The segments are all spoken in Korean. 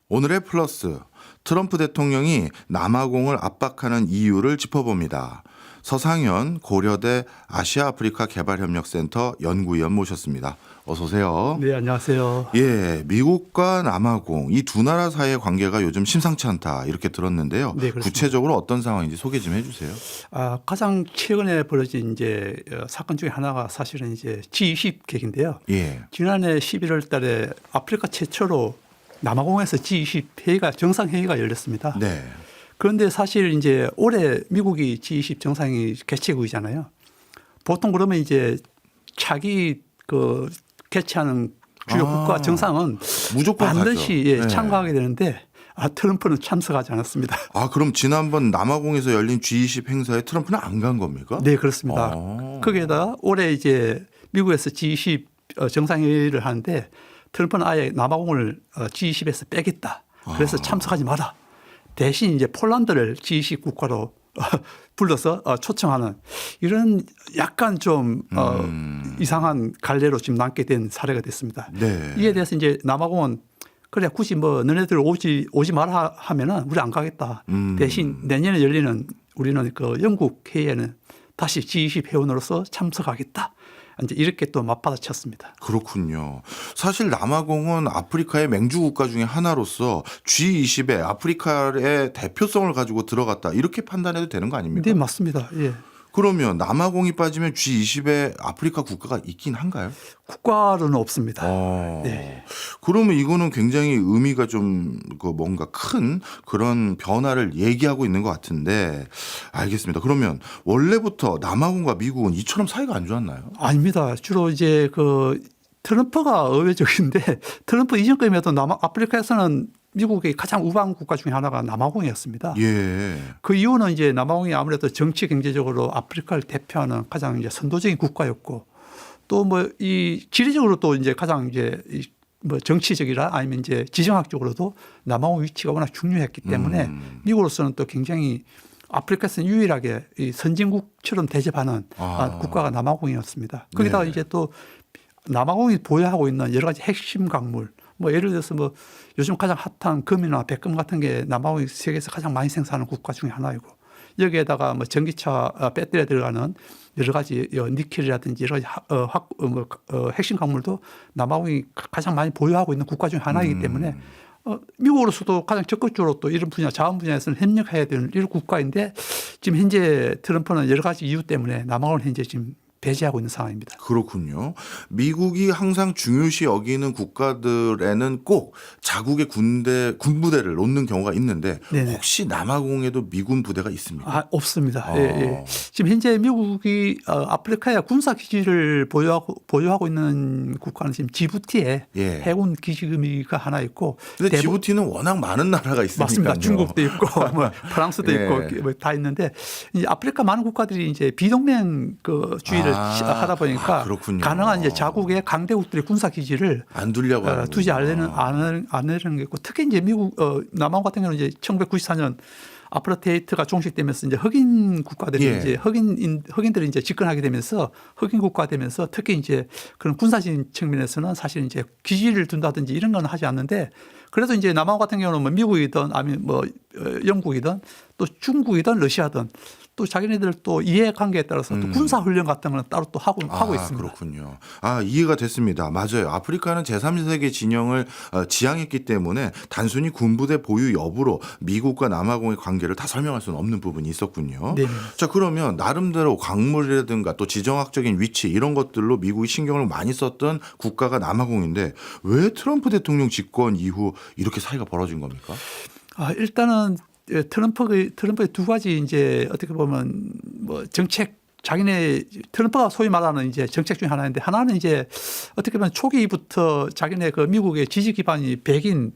오늘의 플러스, 트럼프 대통령이 남아공을 압박하는 이유를 짚어봅니다. 서상현 고려대 아시아-아프리카 개발협력센터 연구위원 모셨습니다. 어서 오세요. 네, 안녕하세요. 예, 미국과 남아공 이 두 나라 사이의 관계가 요즘 심상치 않다 이렇게 들었는데요. 네, 그렇습니다. 구체적으로 어떤 상황인지 소개 좀 해주세요. 가장 최근에 벌어진 이제 사건 중에 하나가 사실은 이제 G20 계기인데요. 예, 지난해 11월 달에 아프리카 최초로 남아공에서 G20 회의가 정상회의가 열렸습니다. 네, 그런데 사실 이제 올해 미국이 G20 정상이 개최국이잖아요. 보통 그러면 이제 차기 그 개최하는 주요 국가 정상은 무조건 반드시 가죠. 네. 참가하게 되는데 트럼프는 참석하지 않았습니다. 아, 그럼 지난번 남아공에서 열린 G20 행사에 트럼프는 안 간 겁니까? 네, 그렇습니다. 거기에다가 올해 이제 미국에서 G20 정상회의를 하는데 트럼프는 아예 남아공을 G20에서 빼겠다. 그래서 참석하지 마라. 대신 이제 폴란드를 G20 국가로 불러서 초청하는 이런 약간 좀 이상한 갈래로 지금 남게 된 사례가 됐습니다. 네. 이에 대해서 이제 남아공은 그래 굳이 뭐 너네들 오지 마라 하면은 우리 안 가겠다. 대신 내년에 열리는 우리는 그 영국 회의에는 다시 G20 회원으로서 참석하겠다. 이제 이렇게 또 맞받아쳤습니다. 그렇군요. 사실 남아공은 아프리카의 맹주 국가 중에 하나로서 G20에 아프리카의 대표성을 가지고 들어갔다 이렇게 판단해도 되는 거 아닙니까? 네, 맞습니다. 예. 그러면 남아공이 빠지면 G20에 아프리카 국가가 있긴 한가요? 국가로는 없습니다. 네. 그러면 이거는 굉장히 의미가 좀 그 뭔가 큰 그런 변화를 얘기하고 있는 것 같은데 알겠습니다. 그러면 원래부터 남아공과 미국은 이처럼 사이가 안 좋았나요? 아닙니다. 주로 이제 그 트럼프가 의외적인데 트럼프 이전까지도 아프리카에서는 미국의 가장 우방 국가 중에 하나가 남아공이었습니다. 예. 그 이유는 이제 남아공이 아무래도 정치 경제적으로 아프리카를 대표하는 가장 이제 선도적인 국가였고 또 뭐 이 지리적으로 또 이제 가장 이제 뭐 정치적이라 아니면 이제 지정학적으로도 남아공 위치가 워낙 중요했기 때문에 미국으로서는 또 굉장히 아프리카에서는 유일하게 이 선진국처럼 대접하는 국가가 남아공이었습니다. 거기다가 네. 이제 또 남아공이 보유하고 있는 여러 가지 핵심 광물 뭐 예를 들어서 뭐 요즘 가장 핫한 금이나 백금 같은 게 남아공이 세계에서 가장 많이 생산하는 국가 중에 하나이고 여기에다가 뭐 전기차 배터리에 들어가는 여러 가지 니켈이라든지 여러 가지 핵심 광물도 남아공이 가장 많이 보유하고 있는 국가 중에 하나이기 때문에 미국으로서도 가장 적극적으로 또 이런 분야 자원 분야에서는 협력해야 되는 이런 국가인데 지금 현재 트럼프는 여러 가지 이유 때문에 남아공을 현재 지금 배제하고 있는 상황입니다. 그렇군요. 미국이 항상 중요시 여기는 국가들에는 꼭 자국의 군부대를 놓는 경우가 있는데 네네. 혹시 남아공에도 미군 부대가 있습니까? 없습니다. 예. 지금 현재 미국이 아프리카에 군사 기지를 보유하고 있는 국가는 지금 지부티에 예. 해군 기지가 하나 있고. 근데 지부티는 워낙 많은 나라가 있으니까요. 맞습니다. 중국도 있고 뭐 프랑스도 예. 있고 뭐 다 있는데 이제 아프리카 많은 국가들이 이제 비동맹 그 주의를 하다 보니까 가능한 이제 자국의 강대국들의 군사 기지를 안 두려고 하는 두지 않으려는 게 있고 특히 이제 미국 남아공 같은 경우는 이제 1994년 아파르테이트가 종식되면서 이제 흑인 국가들이 예. 이제 흑인들이 이제 집권하게 되면서 흑인 국가 되면서 특히 이제 그런 군사적인 측면에서는 사실 이제 기지를 둔다든지 이런 건 하지 않는데 그래서 이제 남아공 같은 경우는 뭐 미국이든 아니면 뭐 영국이든 또 중국이든 러시아든 또 자기네들 또 이해관계에 따라서 또 군사훈련 같은 거는 따로 또 하고 있습니다. 그렇군요. 이해가 됐습니다. 맞아요. 아프리카는 제3세계 진영을 지향했기 때문에 단순히 군부대 보유 여부로 미국과 남아공의 관계를 다 설명할 수는 없는 부분이 있었군요. 네네. 자, 그러면 나름대로 광물이라든가 또 지정학적인 위치 이런 것들로 미국이 신경을 많이 썼던 국가가 남아공인데 왜 트럼프 대통령 집권 이후 이렇게 사이가 벌어진 겁니까? 일단은 트럼프의 두 가지 이제 어떻게 보면 뭐 정책 트럼프가 소위 말하는 이제 정책 중에 하나인데 하나는 이제 어떻게 보면 초기부터 자기네 그 미국의 지지 기반이 백인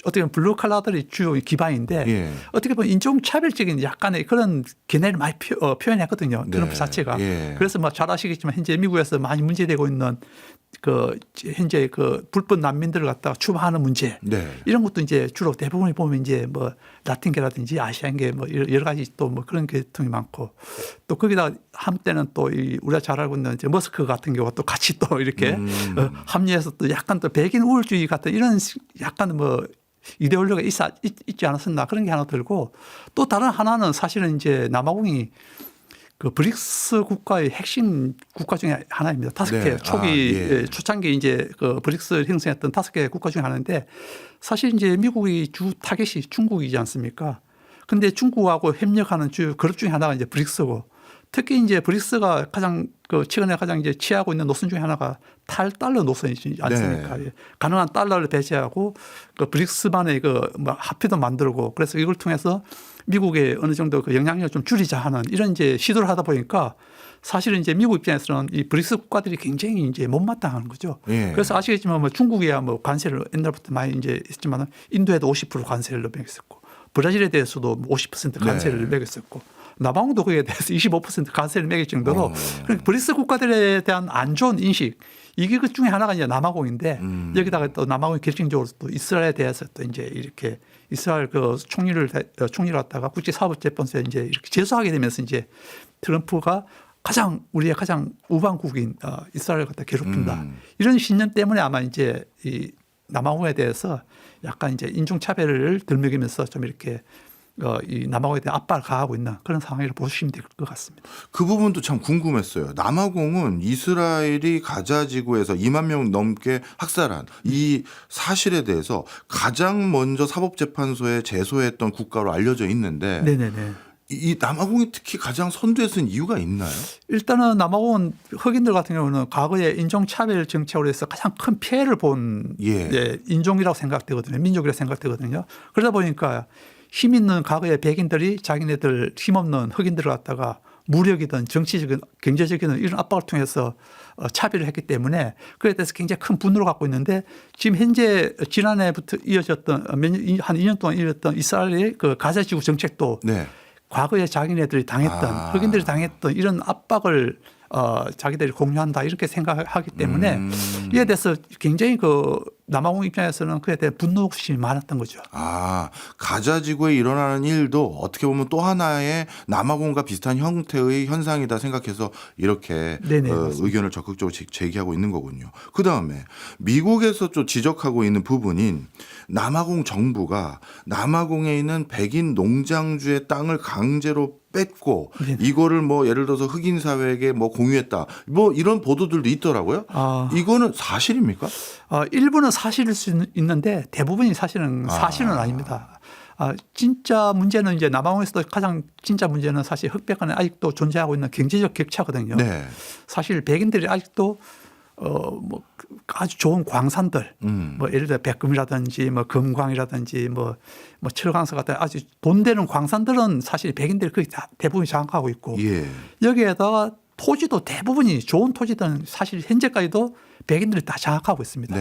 어떻게 보면 블루 칼라들이 주요 기반인데 예. 어떻게 보면 인종차별적인 약간의 그런 견해를 많이 표현했거든요. 트럼프 자체가. 예. 그래서 뭐 잘 아시겠지만 현재 미국에서 많이 문제되고 있는 그 현재 그 불법 난민들을 갖다가 추방하는 문제 네. 이런 것도 이제 주로 대부분이 보면 이제 뭐 라틴계라든지 아시안계 뭐 여러 가지 또 뭐 그런 계통이 많고 또 거기다 한때는 또 우리가 잘 알고 있는 이제 머스크 같은 경우가 또 같이 또 이렇게 합리해서 또 약간 또 백인 우월주의 같은 이런 약간 뭐 이데올로기가 있지 않았었나 그런 게 하나 들고 또 다른 하나는 사실은 이제 남아공이 그 브릭스 국가의 핵심 국가 중에 하나입니다. 5개 네. 초기 초창기 이제 그 브릭스 형성했던 5개 국가 중에 하나인데 사실 이제 미국이 주 타겟이 중국이지 않습니까? 근데 중국하고 협력하는 주 그룹 중에 하나가 이제 브릭스고 특히 이제 브릭스가 가장 그 최근에 가장 이제 취하고 있는 노선 중에 하나가 탈달러 노선이지 않습니까? 네. 가능한 달러를 배제하고 그 브릭스만의 그 뭐 화폐도 만들고 그래서 이걸 통해서 미국의 어느 정도 그 영향력을 좀 줄이자 하는 이런 이제 시도를 하다 보니까 사실은 이제 미국 입장에서는 이 브릭스 국가들이 굉장히 이제 못마땅한 거죠. 예. 그래서 아시겠지만 뭐 중국이야 뭐 관세를 옛날부터 많이 이제 했지만 인도에도 50% 관세를 매겼었고 브라질에 대해서도 50% 관세를 매겼었고 남아공도 거기에 대해서 25% 관세를 매길 정도로 그러니까 브릭스 국가들에 대한 안 좋은 인식 이게 그 중에 하나가 이제 남아공인데 여기다가 또 남아공이 결정적으로 또 이스라엘에 대해서 또 이제 이렇게 이스라엘 그 총리를 갖다가 국제사법재판소에 이제 이렇게 제소하게 되면서 이제 트럼프가 우리의 가장 우방국인 이스라엘을 갖다 괴롭힌다. 이런 신념 때문에 아마 이제 이 남아공에 대해서 약간 이제 인종차별을 들먹이면서 좀 이렇게 이 남아공에 대한 압박을 가하고 있는 그런 상황이라고 보시면 될 것 같습니다. 그 부분도 참 궁금했어요. 남아공은 이스라엘이 가자 지구에서 2만 명 넘게 학살한 이 사실에 대해서 가장 먼저 사법재판소에 제소했던 국가로 알려져 있는데 네네네. 이 남아공이 특히 가장 선두에 쓴 이유가 있나요? 일단은 남아공은 흑인들 같은 경우는 과거에 인종차별 정책으로 해서 가장 큰 피해를 본 인종이라고 생각되거든요. 민족이라고 생각되거든요. 그러다 보니까 힘 있는 과거의 백인들이 자기네들 힘없는 흑인들을 갖다가 무력이든 정치적인 경제적인 이런 압박을 통해서 차별을 했기 때문에 그에 대해서 굉장히 큰 분노를 갖고 있는데 지금 현재 지난해부터 이어졌던 한 2년 동안 이어졌던 이스라엘의 그 가자지구 정책도 과거에 자기네들이 당했던 흑인들이 당했던 이런 압박을 자기들이 공유한다 이렇게 생각하기 때문에 이에 대해서 굉장히 그 남아공 입장에서는 그에 대한 분노심이 많았던 거죠. 가자 지구에 일어나는 일도 어떻게 보면 또 하나의 남아공과 비슷한 형태의 현상이다 생각해서 이렇게 의견을 적극적으로 제기하고 있는 거군요. 그다음에 미국에서 좀 지적하고 있는 부분인 남아공 정부가 남아공에 있는 백인 농장주의 땅을 강제로 뺐고 이거를 뭐 예를 들어서 흑인 사회에게 뭐 공유했다. 뭐 이런 보도들도 있더라고요. 이거는 사실입니까? 일부는 사실일 수 있는데 대부분이 사실은 사실은 아닙니다. 진짜 문제는 이제 남아공에서도 가장 진짜 문제는 사실 흑백간에 아직도 존재하고 있는 경제적 격차거든요. 사실 백인들이 아직도 뭐 아주 좋은 광산들, 뭐 예를 들어 백금이라든지 뭐 금광이라든지 뭐 철강석 같은 아주 돈 되는 광산들은 사실 백인들이 거의 다 대부분 장악하고 있고 여기에다가 토지도 대부분이 좋은 토지들은 사실 현재까지도 백인들이 다 장악하고 있습니다.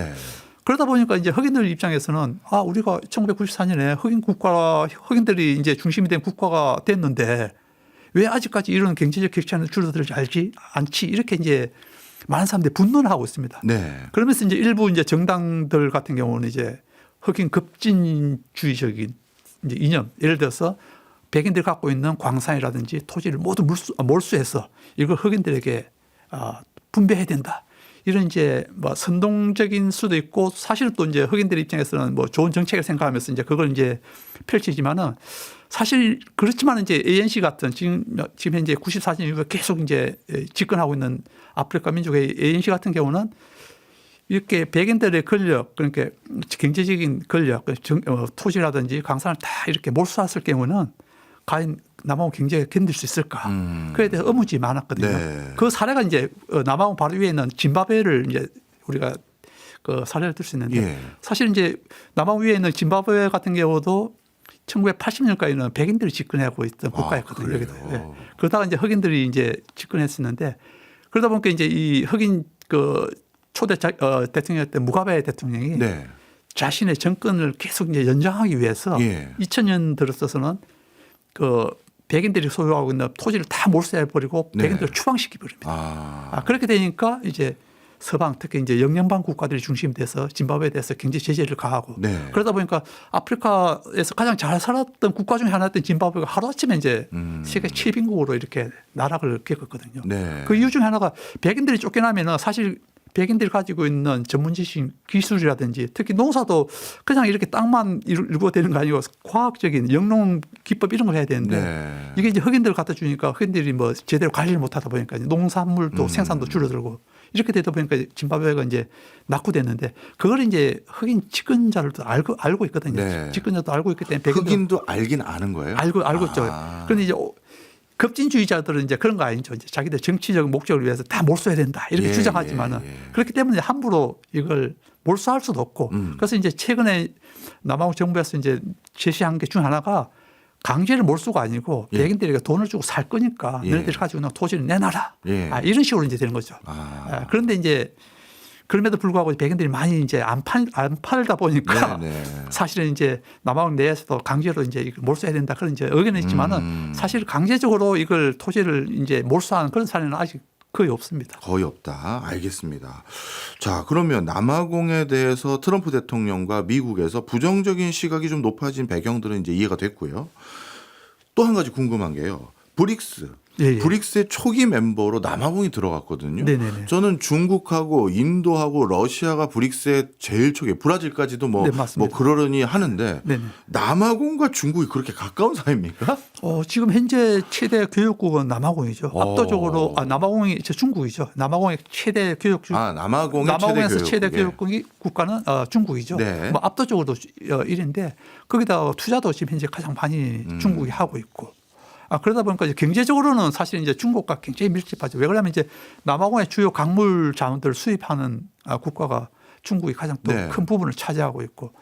그러다 보니까 이제 흑인들 입장에서는 우리가 1994년에 흑인들이 이제 중심이 된 국가가 됐는데 왜 아직까지 이런 경제적 격차는 줄어들지 않지 이렇게 이제 많은 사람들이 분노를 하고 있습니다. 그러면서 이제 일부 이제 정당들 같은 경우는 이제 흑인 급진주의적인 이제 이념, 예를 들어서 백인들이 갖고 있는 광산이라든지 토지를 모두 몰수해서 이걸 흑인들에게 분배해야 된다. 이런 이제 뭐 선동적인 수도 있고 사실은 또 이제 흑인들 입장에서는 뭐 좋은 정책을 생각하면서 이제 그걸 이제 펼치지만은 사실 그렇지만 이제 ANC 같은 지금 현재 94년 이후에 계속 이제 집권하고 있는 아프리카 민족의 ANC 같은 경우는 이렇게 백인들의 권력 그러니까 경제적인 권력 토지라든지 강산을 다 이렇게 몰수했을 경우는 과연 남아공 경제가 견딜 수 있을까? 그에 대해서 의문이 많았거든요. 그 사례가 이제 남아공 바로 위에 있는 짐바브웨를 이제 우리가 그 사례를 들 수 있는데 사실 이제 남아공 위에 있는 짐바브웨 같은 경우도 1980년까지는 백인들이 집권하고 있던 국가였거든요. 여기도. 그러다가 이제 흑인들이 이제 집권했었는데 그러다 보니까 이제 이 흑인 그 초대 대통령이었던 무가베 대통령이 자신의 정권을 계속 이제 연장하기 위해서 2000년 들어서는 그 백인들이 소유하고 있는 토지를 다 몰수해버리고 백인들을 추방시켜버립니다. 그렇게 되니까 이제 서방 특히 이제 영연방 국가들이 중심이 돼서 짐바브웨에 대해서 경제 제재를 가하고 그러다 보니까 아프리카에서 가장 잘 살았던 국가 중에 하나였던 짐바브웨가 하루아침에 이제 세계 최빈국으로 이렇게 나락을 겪었거든요. 그 이유 중에 하나가 백인들이 쫓겨나면 사실 백인들이 가지고 있는 전문 지식, 기술이라든지 특히 농사도 그냥 이렇게 땅만 일구어 되는 거 아니고 과학적인 영농 기법 이런 걸 해야 되는데 네. 이게 이제 흑인들 갖다 주니까 흑인들이 뭐 제대로 관리를 못 하다 보니까 농산물도 생산도 줄어들고 이렇게 되다 보니까 짐바브웨가 이제 낙후됐는데 그걸 이제 흑인 집권자들도 알고 있거든요. 네. 집권자도 알고 있기 때문에 백인들 흑인도 알긴 아는 거예요? 알고 있죠. 그런데 이제 급진주의자들은 이제 그런 거 아니죠. 이제 자기들 정치적 목적을 위해서 다 몰수해야 된다 이렇게 예, 주장하지만은 예, 예. 그렇기 때문에 함부로 이걸 몰수할 수도 없고 그래서 이제 최근에 남아공 정부에서 이제 제시한 게 중 하나가 강제를 몰수가 아니고 예. 백인들에게 돈을 주고 살 거니까 예. 너희들이 가지고 있는 토지를 내놔라. 예. 이런 식으로 이제 되는 거죠. 그런데 이제 그럼에도 불구하고 백인들이 많이 이제 안 팔다 보니까 네. 사실은 이제 남아공 내에서도 강제로 이제 이걸 몰수해야 된다 그런 이제 의견은 있지만은 사실 강제적으로 이걸 토지를 이제 몰수하는 그런 사례는 아직 거의 없습니다. 거의 없다. 알겠습니다. 자, 그러면 남아공에 대해서 트럼프 대통령과 미국에서 부정적인 시각이 좀 높아진 배경들은 이제 이해가 됐고요. 또 한 가지 궁금한 게요. 브릭스. 예. 브릭스의 초기 멤버로 남아공이 들어갔거든요. 네네네. 저는 중국하고 인도하고 러시아가 브릭스의 제일 초기, 브라질까지도 뭐, 네, 맞습니다. 뭐 그러려니 하는데 네네. 남아공과 중국이 그렇게 가까운 사이입니까? 지금 현재 최대 교육국은 남아공이죠. 압도적으로 남아공이 중국이죠. 남아공의 최대 교육국. 남아공에서 최대 교육국가는 중국이죠. 네. 뭐 압도적으로 1인데 거기다 투자도 지금 현재 가장 많이 중국이 하고 있고. 그러다 보니까 이제 경제적으로는 사실 이제 중국과 굉장히 밀집하죠. 왜 그러냐면 이제 남아공의 주요 광물 자원들을 수입하는 국가가 중국이 가장 또 네. 큰 부분을 차지하고 있고.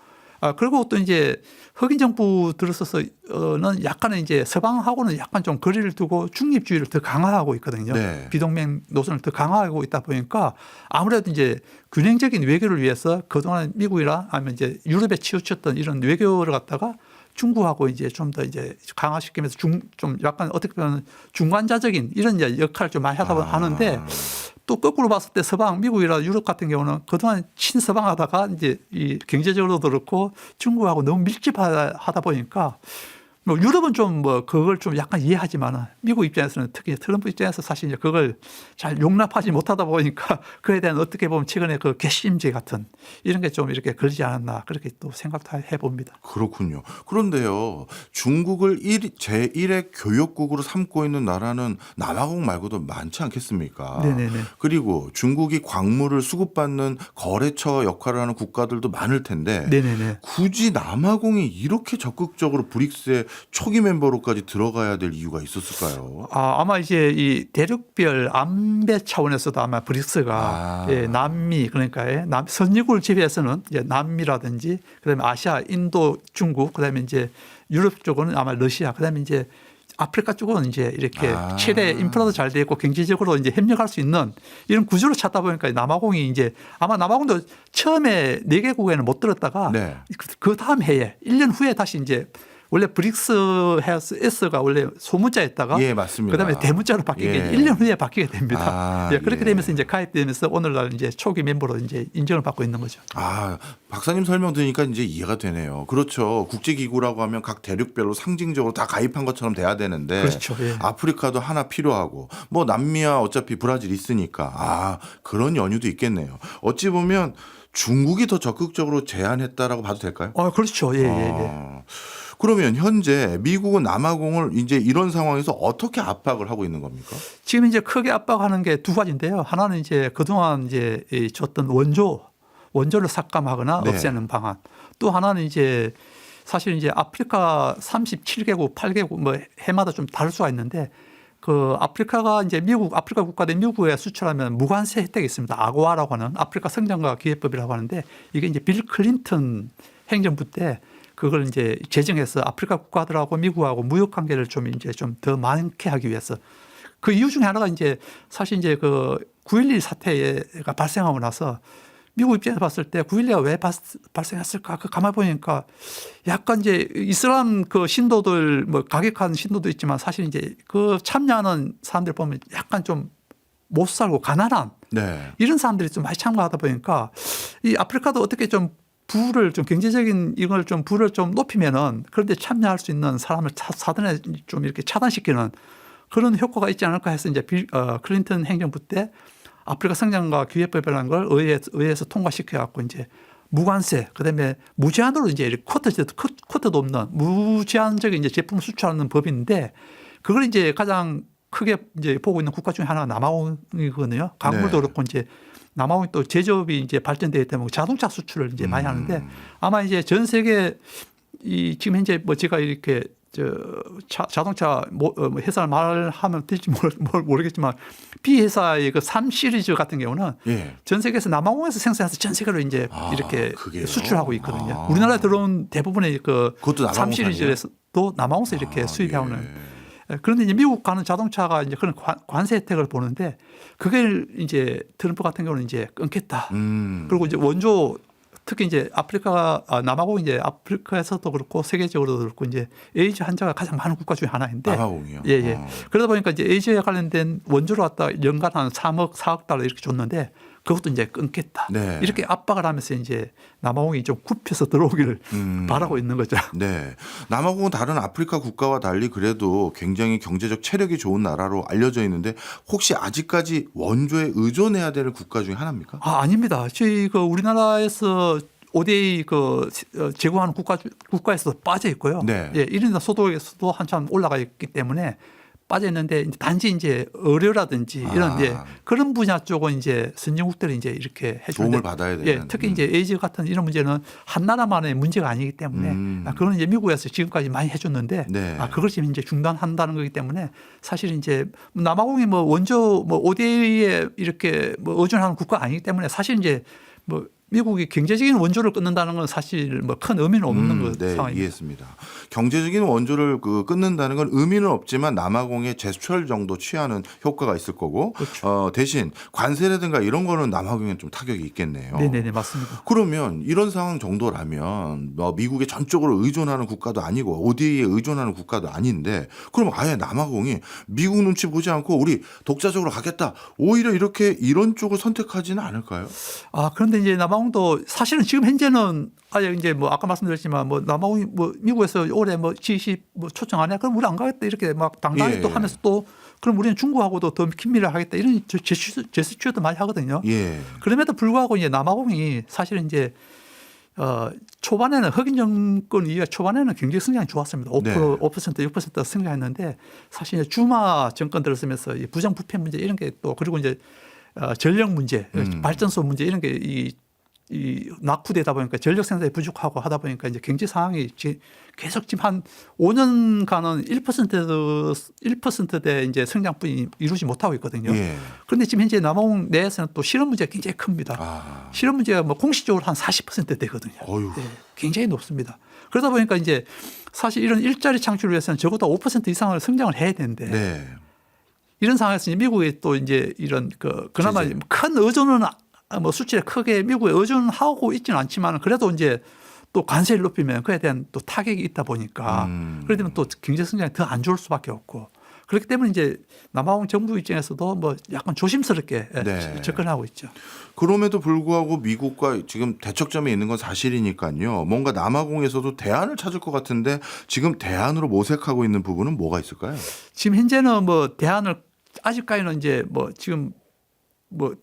그리고 또 이제 흑인 정부 들어서서는 약간은 이제 서방하고는 약간 좀 거리를 두고 중립주의를 더 강화하고 있거든요. 네. 비동맹 노선을 더 강화하고 있다 보니까 아무래도 이제 균형적인 외교를 위해서 그동안 미국이나 아니면 이제 유럽에 치우쳤던 이런 외교를 갖다가 중국하고 이제 좀 더 이제 강화시키면서 좀 약간 어떻게 보면 중간자적인 이런 이제 역할을 좀 많이 하는데 또 거꾸로 봤을 때 서방, 미국이나 유럽 같은 경우는 그동안 친서방하다가 이제 이 경제적으로도 그렇고 중국하고 너무 밀집하다 보니까 뭐 유럽은 좀 뭐 그걸 좀 약간 이해하지만은 미국 입장에서는 특히 트럼프 입장에서 사실 이제 그걸 잘 용납하지 못하다 보니까 그에 대한 어떻게 보면 최근에 그 괘씸죄 같은 이런 게 좀 이렇게 걸리지 않았나 그렇게 또 생각도 해봅니다. 그렇군요. 그런데요, 중국을 제1의 교역국으로 삼고 있는 나라는 남아공 말고도 많지 않겠습니까? 네네네. 그리고 중국이 광물을 수급받는 거래처 역할을 하는 국가들도 많을 텐데 네네네. 굳이 남아공이 이렇게 적극적으로 브릭스의 초기 멤버로까지 들어가야 될 이유가 있었을까요? 아마 이제 이 대륙별 안배 차원에서도 아마 브릭스가 남미 그러니까 선진국을 제외해서는 이제 남미라든지 그다음에 아시아, 인도, 중국 그다음에 이제 유럽 쪽은 아마 러시아 그다음에 이제 아프리카 쪽은 이제 이렇게 최대 인프라도 잘 돼 있고 경제적으로 이제 협력할 수 있는 이런 구조를 찾다 보니까 남아공이 이제 아마 남아공도 처음에 4개국에는 못 들었다가 네. 그 다음 해에 1년 후에 다시 이제 원래 브릭스 S가 원래 소문자였다가 예, 맞습니다. 그다음에 대문자로 바뀐 게 1년 후에 바뀌게 됩니다. 그렇게 예. 되면서 이제 가입되면서 오늘날 이제 초기 멤버로 이제 인정을 받고 있는 거죠. 박사님 설명 들으니까 이제 이해가 되네요. 그렇죠. 국제기구라고 하면 각 대륙별로 상징적으로 다 가입한 것처럼 돼야 되는데 그렇죠. 예. 아프리카도 하나 필요하고 뭐 남미야 어차피 브라질 있으니까 그런 연유도 있겠네요. 어찌 보면 중국이 더 적극적으로 제안했다라고 봐도 될까요? 그렇죠. 예. 그러면 현재 미국은 남아공을 이제 이런 상황에서 어떻게 압박을 하고 있는 겁니까? 지금 이제 크게 압박하는 게 두 가지인데요. 하나는 이제 그동안 이제 줬던 원조를 삭감하거나 네. 없애는 방안. 또 하나는 이제 사실 이제 아프리카 37개국, 8개국 뭐 해마다 좀 다를 수가 있는데 그 아프리카가 이제 아프리카 국가들 미국에 수출하면 무관세 혜택이 있습니다. 아고아라고 하는 아프리카 성장과 기회법이라고 하는데 이게 이제 빌 클린턴 행정부 때 그걸 이제 제정해서 아프리카 국가들하고 미국하고 무역 관계를 좀 이제 좀 더 많게 하기 위해서 그 이유 중에 하나가 이제 사실 이제 그 9.11 사태가 발생하고 나서 미국 입장에서 봤을 때 9.11가 왜 발생했을까? 그 가만히 보니까 약간 이제 이슬람 그 신도들 뭐 가격한 신도도 있지만 사실 이제 그 참여하는 사람들 보면 약간 좀 못 살고 가난한 이런 사람들이 좀 많이 참가하다 보니까 이 아프리카도 어떻게 좀 부를 좀 경제적인 이걸 좀 부를 좀 높이면은 그런데 참여할 수 있는 사람을 사전에 좀 이렇게 차단시키는 그런 효과가 있지 않을까 해서 이제 클린턴 행정부 때 아프리카 성장과 기회법이라는 걸 의회에서 통과시켜 갖고 이제 무관세, 그다음에 무제한으로 이제 쿼터도 없는 무제한적인 이제 제품 수출하는 법인데 그걸 이제 가장 크게 이제 보고 있는 국가 중에 하나가 남아공이거든요. 강물도 네. 그렇고 이제 남아공이 또 제조업이 이제 발전되기 때문에 자동차 수출을 이제 많이 하는데 아마 이제 전 세계 이 지금 현재 뭐 제가 이렇게 자동차 회사를 말하면 될지 모르겠지만 B 회사의 그 3 시리즈 같은 경우는 예. 전 세계에서 남아공에서 생산해서 전 세계로 이제 이렇게 그게요? 수출하고 있거든요. 우리나라에 들어온 대부분의 그것도 3 시리즈에서도 남아공에서 이렇게 수입해오는. 그런데 이제 미국 가는 자동차가 이제 그런 관세 혜택을 보는데 그걸 이제 트럼프 같은 경우는 이제 끊겠다. 그리고 이제 원조 특히 이제 남아공이 이제 아프리카에서도 그렇고 세계적으로도 그렇고 이제 에이즈 환자가 가장 많은 국가 중에 하나인데. 남아공이요. 예, 예. 그러다 보니까 이제 에이즈에 관련된 원조로 갖다 연간 한 3억, 4억 달러 이렇게 줬는데 그것도 이제 끊겠다. 네. 이렇게 압박을 하면서 이제 남아공이 좀 굽혀서 들어오기를 바라고 있는 거죠. 네. 남아공은 다른 아프리카 국가와 달리 그래도 굉장히 경제적 체력이 좋은 나라로 알려져 있는데 혹시 아직까지 원조에 의존해야 될 국가 중에 하나입니까? 아닙니다. 저희 그 우리나라에서 ODA 제공하는 국가에서도 빠져 있고요. 네. 예, 이런 소득에서도 한참 올라가 있기 때문에 빠져 있는데 단지 이제 의료라든지 이런 그런 분야 쪽은 이제 선진국들이 이제 이렇게 해주는데 도움을 받아야 되는. 예, 특히 이제 에이즈 같은 이런 문제는 한 나라만의 문제가 아니기 때문에 그건 이제 미국에서 지금까지 많이 해줬는데 네. 그걸 지금 이제 중단한다는 거기 때문에 사실 이제 남아공이 뭐 원조 ODA에 이렇게 의존하는 국가 아니기 때문에 사실 이제 미국이 경제적인 원조를 끊는다는 건 사실 큰 의미는 없는 네, 상황입니다. 이해했습니다. 경제적인 원조를 끊는다는 건 의미는 없지만 남아공의 제스처 정도 취하는 효과가 있을 거고 그렇죠. 대신 관세라든가 이런 거는 남아공에 좀 타격이 있겠네요. 네네네 맞습니다. 그러면 이런 상황 정도라면 미국에 전적으로 의존하는 국가도 아니고 ODA에 의존하는 국가도 아닌데 그럼 아예 남아공이 미국 눈치 보지 않고 우리 독자적으로 가겠다. 오히려 이런 쪽을 선택하지는 않을까요? 그런데 이제 남아공도 사실은 지금 현재는 아예 이제 아까 말씀드렸지만 남아공이 미국에서 올해 G20 초청 안 해. 그럼 우리 안 가겠다 이렇게 막 당당히 또 하면서 또 그럼 우리는 중국하고도 더 긴밀하게 하겠다 이런 제스처도 많이 하거든요. 예. 그럼에도 불구하고 이제 남아공이 사실은 이제 초반에는 흑인 정권 이후에 초반에는 경제 성장이 좋았습니다. 5%, 네. 5%, 6% 성장했는데 사실 이제 주마 정권 들었으면서 이 부정부패 문제 이런 게 또 그리고 이제 전력 문제, 발전소 문제 이런 게 낙후되다 보니까 전력 생산이 부족하고 하다 보니까 이제 경제 상황이 계속 지금 한 5년간은 1%대 이제 성장뿐이 이루지 못하고 있거든요. 예. 그런데 지금 현재 남아공 내에서는 또 실업 문제가 굉장히 큽니다. 실업 문제가 공식적으로 한 40% 되거든요. 네, 굉장히 높습니다. 그러다 보니까 이제 사실 이런 일자리 창출을 위해서는 적어도 5% 이상을 성장을 해야 되는데 네. 이런 상황에서 미국이 또 이제 이런 그나마 큰 의존은 수출에 크게 미국에 의존하고 있지는 않지만 그래도 이제 또 관세를 높이면 그에 대한 또 타격이 있다 보니까 그렇기 때문에 또 경제 성장이 더 안 좋을 수밖에 없고 그렇기 때문에 이제 남아공 정부 입장에서도 약간 조심스럽게 접근하고 있죠. 그럼에도 불구하고 미국과 지금 대척점에 있는 건 사실이니까요. 뭔가 남아공에서도 대안을 찾을 것 같은데 지금 대안으로 모색하고 있는 부분은 뭐가 있을까요? 지금 현재는 대안을 아직까지는 이제 지금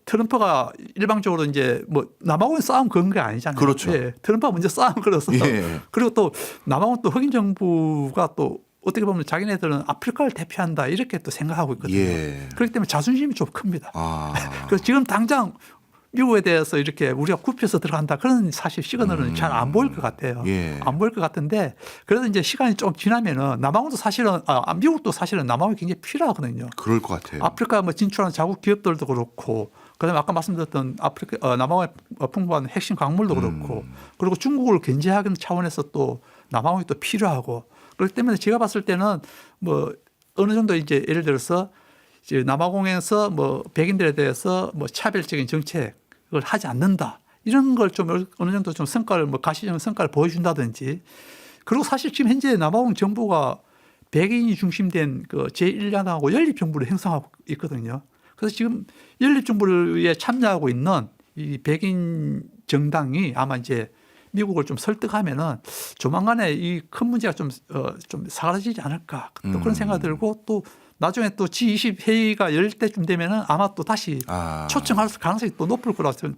트럼프가 일방적으로 이제 남아공에 싸움 건 게 아니잖아요. 그렇죠. 예, 트럼프가 먼저 싸움 걸었어. 예. 그리고 또 남아공 또 흑인 정부가 또 어떻게 보면 자기네들은 아프리카를 대표한다 이렇게 또 생각하고 있거든요. 예. 그렇기 때문에 자존심이 좀 큽니다. 그래서 지금 당장 미국에 대해서 이렇게 우리가 굽혀서 들어간다 그런 사실 시그널은 잘 안 보일 것 같아요. 예. 안 보일 것 같은데 그래도 이제 시간이 좀 지나면은 남아공도 사실은 미국도 사실은 남아공이 굉장히 필요하거든요. 그럴 것 같아요. 아프리카 진출하는 자국 기업들도 그렇고 그다음에 아까 말씀드렸던 남아공의 풍부한 핵심 광물도 그렇고 그리고 중국을 견제하는 차원에서 또 남아공이 또 필요하고 그렇기 때문에 제가 봤을 때는 어느 정도 이제 예를 들어서 이제 남아공에서 백인들에 대해서 차별적인 정책을 하지 않는다 이런 걸 좀 어느 정도 좀 성과를 가시적인 성과를 보여준다든지 그리고 사실 지금 현재 남아공 정부가 백인이 중심된 제1야당하고 연립정부를 형성하고 있거든요. 그래서 지금 연립정부에 참여하고 있는 이 백인 정당이 아마 이제 미국을 좀 설득하면은 조만간에 이 큰 문제가 좀 사라지지 않을까 또 그런 생각이 들고 또 나중에 또 G20 회의가 열 때쯤 되면은 아마 또 다시 초청할 가능성이 또 높을 거라 저는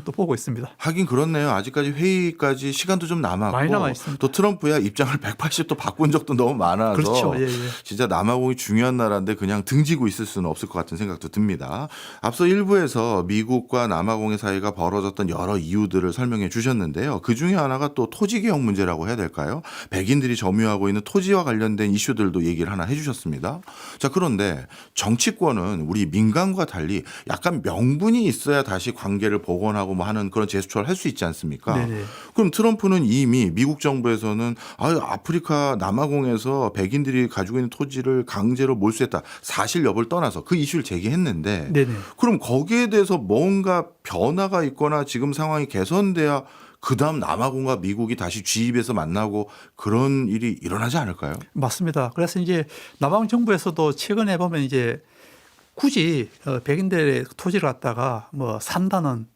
또 보고 있습니다. 하긴 그렇네요. 아직까지 회의까지 시간도 좀 남았고 많이 남아 있습니다. 또 트럼프야 입장을 180도 바꾼 적도 너무 많아서 그렇죠. 예, 예. 진짜 남아공이 중요한 나라인데 그냥 등지고 있을 수는 없을 것 같은 생각도 듭니다. 앞서 일부에서 미국과 남아공의 사이가 벌어졌던 여러 이유들을 설명해 주셨는데요. 그중에 하나가 또 토지 개혁 문제라고 해야 될까요? 백인들이 점유하고 있는 토지와 관련된 이슈들도 얘기를 하나 해주셨습니다. 자, 그런데 정치권은 우리 민간과 달리 약간 명분이 있어야 다시 관계를 복원하고 뭐 하는 그런 제스처를 할 수 있지 않습니까? 네네. 그럼 트럼프는 이미 미국 정부에서는 아프리카 남아공에서 백인들이 가지고 있는 토지를 강제로 몰수했다. 사실 여부를 떠나서 그 이슈를 제기했는데 네네. 그럼 거기에 대해서 뭔가 변화가 있거나 지금 상황이 개선돼야 그다음 남아공과 미국이 다시 G20에서 만나고 그런 일이 일어나지 않을까요? 맞습니다. 그래서 이제 남아공 정부에서도 최근에 보면 이제 굳이 백인들의 토지를 갖다가 뭐 산다는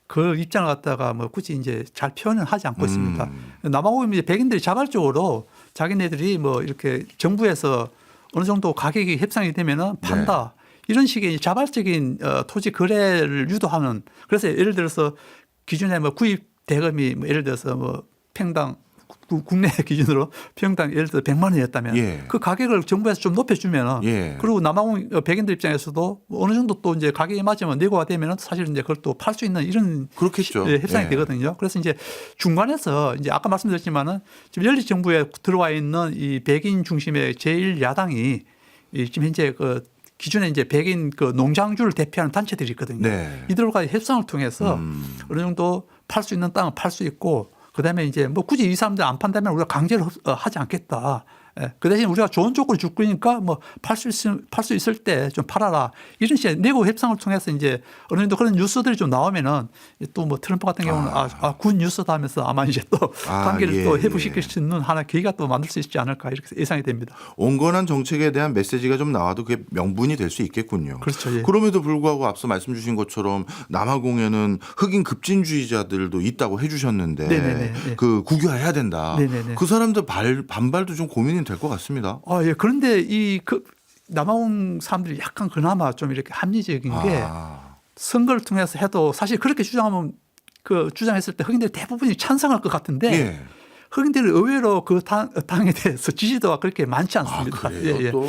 그 입장을 갖다가 뭐 굳이 이제 잘 표현을 하지 않고 있습니다. 남아공은 이제 백인들이 자발적으로 자기네들이 뭐 이렇게 정부에서 어느 정도 가격이 협상이 되면은 판다. 이런 식의 자발적인 토지 거래를 유도하는, 그래서 예를 들어서 기준에 뭐 구입 대금이 뭐 예를 들어서 뭐 평당 국내 기준으로 평당 예를 들어 100만 원이었다면 그 가격을 정부에서 좀 높여주면 그리고 남아공 백인들 입장에서도 어느 정도 또 이제 가격에 맞으면 내고가 되면 사실 이제 그걸 또 팔 수 있는 이런 그렇겠죠. 협상이 되거든요. 그래서 이제 중간에서 이제 아까 말씀드렸지만은 지금 연립 정부에 들어와 있는 이 백인 중심의 제1야당이 지금 현재 그 기존에 이제 백인 그 농장주를 대표하는 단체들이 있거든요. 이들과 협상을 통해서 어느 정도 팔 수 있는 땅은 팔 수 있고, 그다음에 이제 뭐 굳이 이 사람들 안 판다면 우리가 강제로 하지 않겠다. 그 대신 우리가 좋은 쪽으로 줄 거니까 뭐 팔 수 있을 때 좀 팔아라. 이런 식의 내고 협상을 통해서 이제 어느 정도 그런 뉴스들이 좀 나오면은 또 뭐 트럼프 같은 경우는 굿 뉴스다 하면서 아마 이제 또 관계를 또 회복시킬 수 있는 하나 계기가 또 만들 수 있지 않을까 이렇게 예상이 됩니다. 온건한 정책에 대한 메시지가 좀 나와도 그게 명분이 될 수 있겠군요. 그렇죠. 예. 그럼에도 불구하고 앞서 말씀 주신 것처럼 남아공에는 흑인 급진주의자들도 있다고 해 주셨는데 그 국유화해야 된다. 그 사람들 반발도 좀 고민이 될 것 같습니다. 예. 그런데 남아공 사람들이 약간 그나마 좀 이렇게 합리적인 게 선거를 통해서 해도 사실 그렇게 주장했을 때 흑인들이 대부분이 찬성할 것 같은데 흑인들이 의외로 그 당에 대해서 지지도가 그렇게 많지 않습니다. 그래요?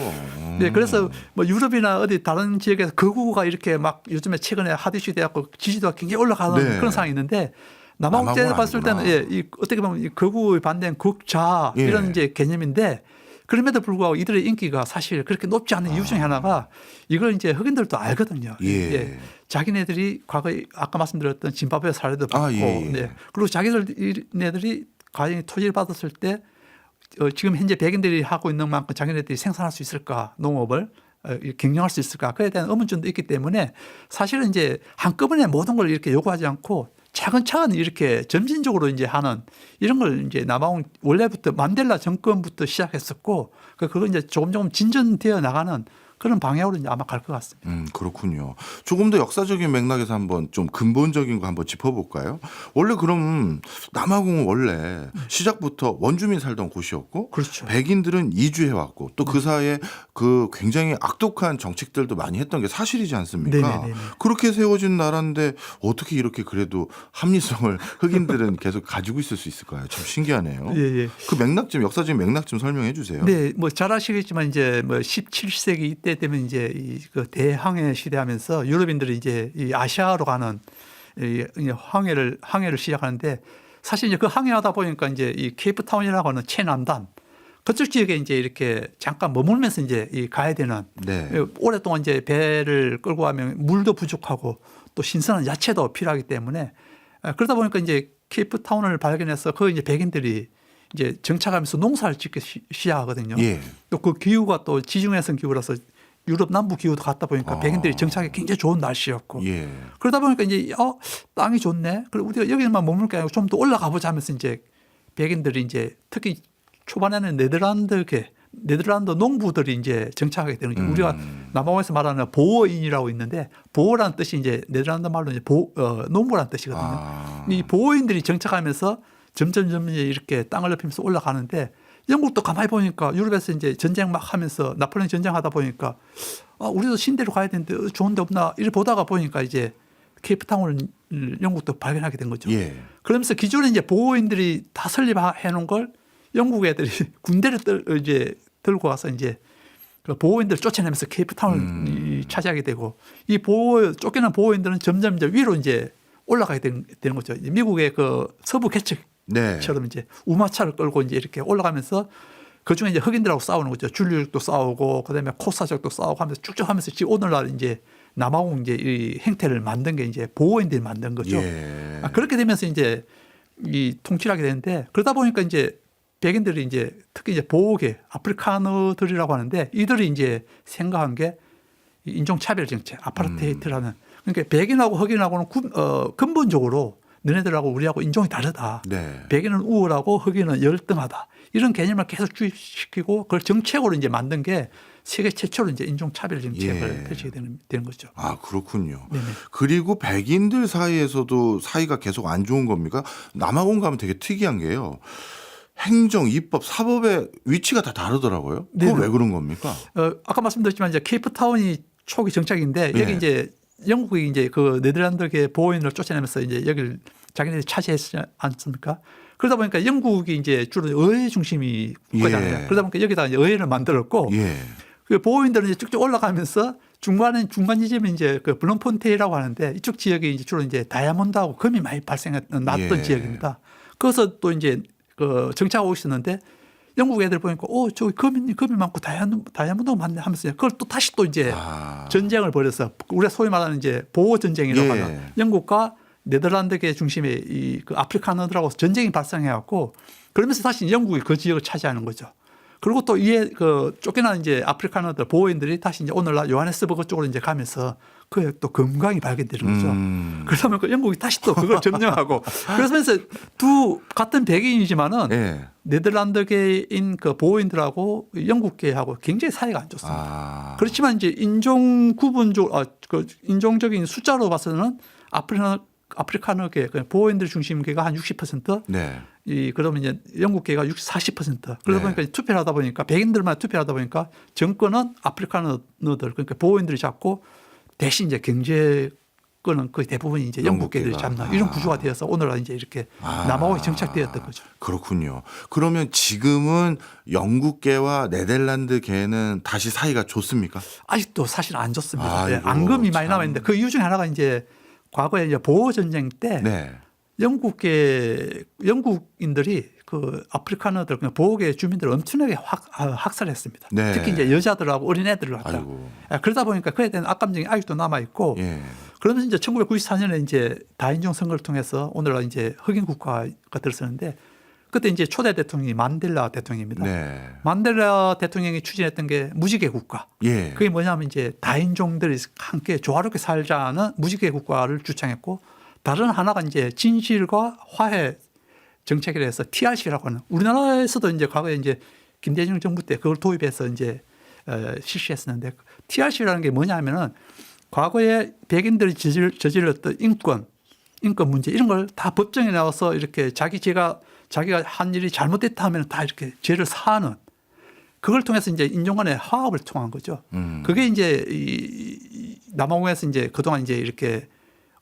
네, 그래서 뭐 유럽이나 어디 다른 지역에서 극우가 이렇게 막 요즘에 최근에 핫이슈 돼갖고 지지도가 굉장히 올라가는 그런 상황이 있는데 남아공에서 봤을 때는 어떻게 보면 이 극우에 반대한 극좌 이런 이제 개념인데, 그럼에도 불구하고 이들의 인기가 사실 그렇게 높지 않은 이유 중에 하나가 이걸 이제 흑인들도 알거든요. 자기네들이 과거에 아까 말씀드렸던 짐바브웨 사례도 봤고, 그리고 자기네들이 과연 토지를 받았을 때 지금 현재 백인들이 하고 있는 만큼 자기네들이 생산할 수 있을까, 농업을 경영할 수 있을까, 그에 대한 의문점도 있기 때문에 사실은 이제 한꺼번에 모든 걸 이렇게 요구하지 않고 차근차근 이렇게 점진적으로 이제 하는 이런 걸 이제 남아공 원래부터 만델라 정권부터 시작했었고, 그거 이제 조금 진전되어 나가는 그런 방향으로 이제 아마 갈 것 같습니다. 그렇군요. 조금 더 역사적인 맥락에서 한번 좀 근본적인 거 한번 짚어볼까요? 원래 그럼 남아공은 원래 시작부터 원주민 살던 곳이었고, 그렇죠. 백인들은 이주해왔고, 또 그 사이에 그 굉장히 악독한 정책들도 많이 했던 게 사실이지 않습니까? 그렇게 세워진 나라인데 어떻게 이렇게 그래도 합리성을 흑인들은 계속 가지고 있을 수 있을까요? 참 신기하네요. 그 맥락 좀, 역사적인 맥락 좀 설명해 주세요. 네, 뭐 잘 아시겠지만 이제 뭐 17세기 이때 되면 이제 그 대항해 시대하면서 유럽인들이 이제 이 아시아로 가는 항해를 시작하는데, 사실 이제 그 항해하다 보니까 이제 이 케이프타운이라고 하는 최남단 그쪽 지역에 이제 이렇게 잠깐 머물면서 이제 가야 되는, 오랫동안 이제 배를 끌고 가면 물도 부족하고 또 신선한 야채도 필요하기 때문에, 그러다 보니까 이제 케이프타운을 발견해서 그 이제 백인들이 이제 정착하면서 농사를 짓기 시작하거든요. 또 그 기후가 또 지중해성 기후라서 유럽 남부 기후도 갔다 보니까 백인들이 정착이 굉장히 좋은 날씨였고, 그러다 보니까 이제 땅이 좋네. 그리고 우리가 여기만 머물 게 아니고 좀 더 올라가 보자 하면서 이제 백인들이 이제 특히 초반에는 네덜란드 농부들이 이제 정착하게 되는 거죠. 우리가 남아공에서 말하는 보어인이라고 있는데, 보어라는 뜻이 이제 네덜란드 말로 이제 농부라는 뜻이거든요. 이 보어인들이 정착하면서 점점 이렇게 땅을 넓히면서 올라가는데, 영국도 가만히 보니까 유럽에서 이제 전쟁 막 하면서 나폴레옹 전쟁하다 보니까 우리도 신대로 가야 되는데 좋은 데 없나 이렇게 보다가 보니까 이제 케이프타운을 영국도 발견하게 된 거죠. 예. 그러면서 기존에 이제 보호인들이 다 설립해 놓은 걸 영국 애들이 군대를 이제 들고 와서 이제 그 보호인들을 쫓아내면서 케이프타운을 차지하게 되고 이 쫓겨난 보호인들은 점점 이제 위로 이제 올라가게 되는 거죠. 미국의 그 서부 개척처럼 네. 이제 우마차를 끌고 이제 이렇게 올라가면서 그 중에 이제 흑인들하고 싸우는 거죠. 줄리족도 싸우고 그다음에 코사족도 싸우고 하면서 쭉쭉 하면서 지금 오늘날 이제 남아공 이제 이 행태를 만든 게 이제 보호인들이 만든 거죠. 예. 그렇게 되면서 이제 이 통치를 하게 되는데 그러다 보니까 이제 백인들이 이제 특히 이제 보호계 아프리카너들이라고 하는데 이들이 이제 생각한 게 인종차별 정책 아파르테이트라는 그러니까 백인하고 흑인하고는 근본적으로 너네들하고 우리하고 인종이 다르다. 네. 백인은 우월하고 흑인은 열등하다. 이런 개념을 계속 주입시키고 그걸 정책으로 이제 만든 게 세계 최초로 이제 인종차별 정책을 예. 펼치게 되는 거죠. 아, 그렇군요. 네네. 그리고 백인들 사이에서도 사이가 계속 안 좋은 겁니까? 남아공 가면 되게 특이한 게요. 행정, 입법, 사법의 위치가 다 다르더라고요. 그거 네네. 왜 그런 겁니까? 아까 말씀드렸지만 이제 케이프타운이 초기 정착인데 여기 예. 이제 영국이 이제 그 네덜란드계 보호인을 쫓아내면서 이제 여기를 자기네들이 차지했지 않습니까? 그러다 보니까 영국이 이제 주로 의회 중심이 국가잖아요. 예. 그러다 보니까 여기다가 이제 의회를 만들었고 예. 그 보호인들은 이제 쭉쭉 올라가면서 중간 지점이 이제 그 블룸폰테이라고 하는데 이쪽 지역이 이제 주로 이제 다이아몬드하고 금이 많이 발생했던 났던 예. 지역입니다. 그래서 또 이제 그 정착하고 있었는데 영국 애들 보니까 저기 금이 많고 다이아몬드가 많네 하면서 그걸 또 다시 또 이제 전쟁을 벌여서 우리가 소위 말하는 이제 보호 전쟁이라고 예. 하는 영국과 네덜란드계 중심의 이 그 아프리카너들하고 전쟁이 발생해 갖고 그러면서 다시 영국이 그 지역을 차지하는 거죠. 그리고 또 이에 그 쫓겨난 이제 아프리카너들 보호인들이 다시 이제 오늘날 요하네스버그 쪽으로 이제 가면서 그에 또 금광이 발견되는 거죠. 그러다 보니까 영국이 다시 또 그걸 점령하고 그러면서 두 같은 백인이지만은 예. 네덜란드계인 그 보호인들하고 영국계하고 굉장히 사이가 안 좋습니다. 아. 그렇지만 이제 인종 그 인종적인 숫자로 봐서는 아프리카너계 보호인들 중심계가 한 60%, 네. 그러면 이제 영국계가 40%. 그러다 네. 보니까 투표를 하다 보니까 백인들만 투표를 하다 보니까 정권은 아프리카너들 그러니까 보호인들이 잡고 대신 이제 경제권은 거의 대부분이 이제 영국계들이 영국계가. 잡는 이런 구조가 되어서 오늘날 이제 이렇게 남아공이 정착되었던 거죠. 그렇군요. 그러면 지금은 영국계와 네덜란드계는 다시 사이가 좋습니까? 아직도 사실 안 좋습니다. 아이고, 네, 앙금이 많이 참. 남아 있는데 그 이유 중에 하나가 이제 과거에 이제 보호 전쟁 때 네. 영국인들이 그 아프리카너들 그냥 보호계 주민들을 엄청나게 학살했습니다. 네. 특히 이제 여자들하고 어린애들을 갖다. 아이고. 그러다 보니까 그에 대한 악감정이 아직도 남아 있고 예. 그러면서 이제 1994년에 이제 다인종 선거를 통해서 오늘날 이제 흑인 국가가 들어서는데 그때 이제 초대 대통령이 만델라 대통령입니다. 네. 만델라 대통령이 추진했던 게 무지개 국가. 예. 그게 뭐냐면 이제 다인종들이 함께 조화롭게 살자는 무지개 국가를 주창했고 다른 하나가 이제 진실과 화해 정책이라 해서 TRC라고 하는 우리나라에서도 이제 과거에 이제 김대중 정부 때 그걸 도입해서 이제 실시했었는데 TRC라는 게 뭐냐면은 과거에 백인들이 저질렀던 인권 문제 이런 걸 다 법정에 나와서 이렇게 자기가 한 일이 잘못됐다 하면 다 이렇게 죄를 사하는 그걸 통해서 이제 인종 간의 화합을 통한 거죠. 그게 이제 이 남아공에서 이제 그동안 이제 이렇게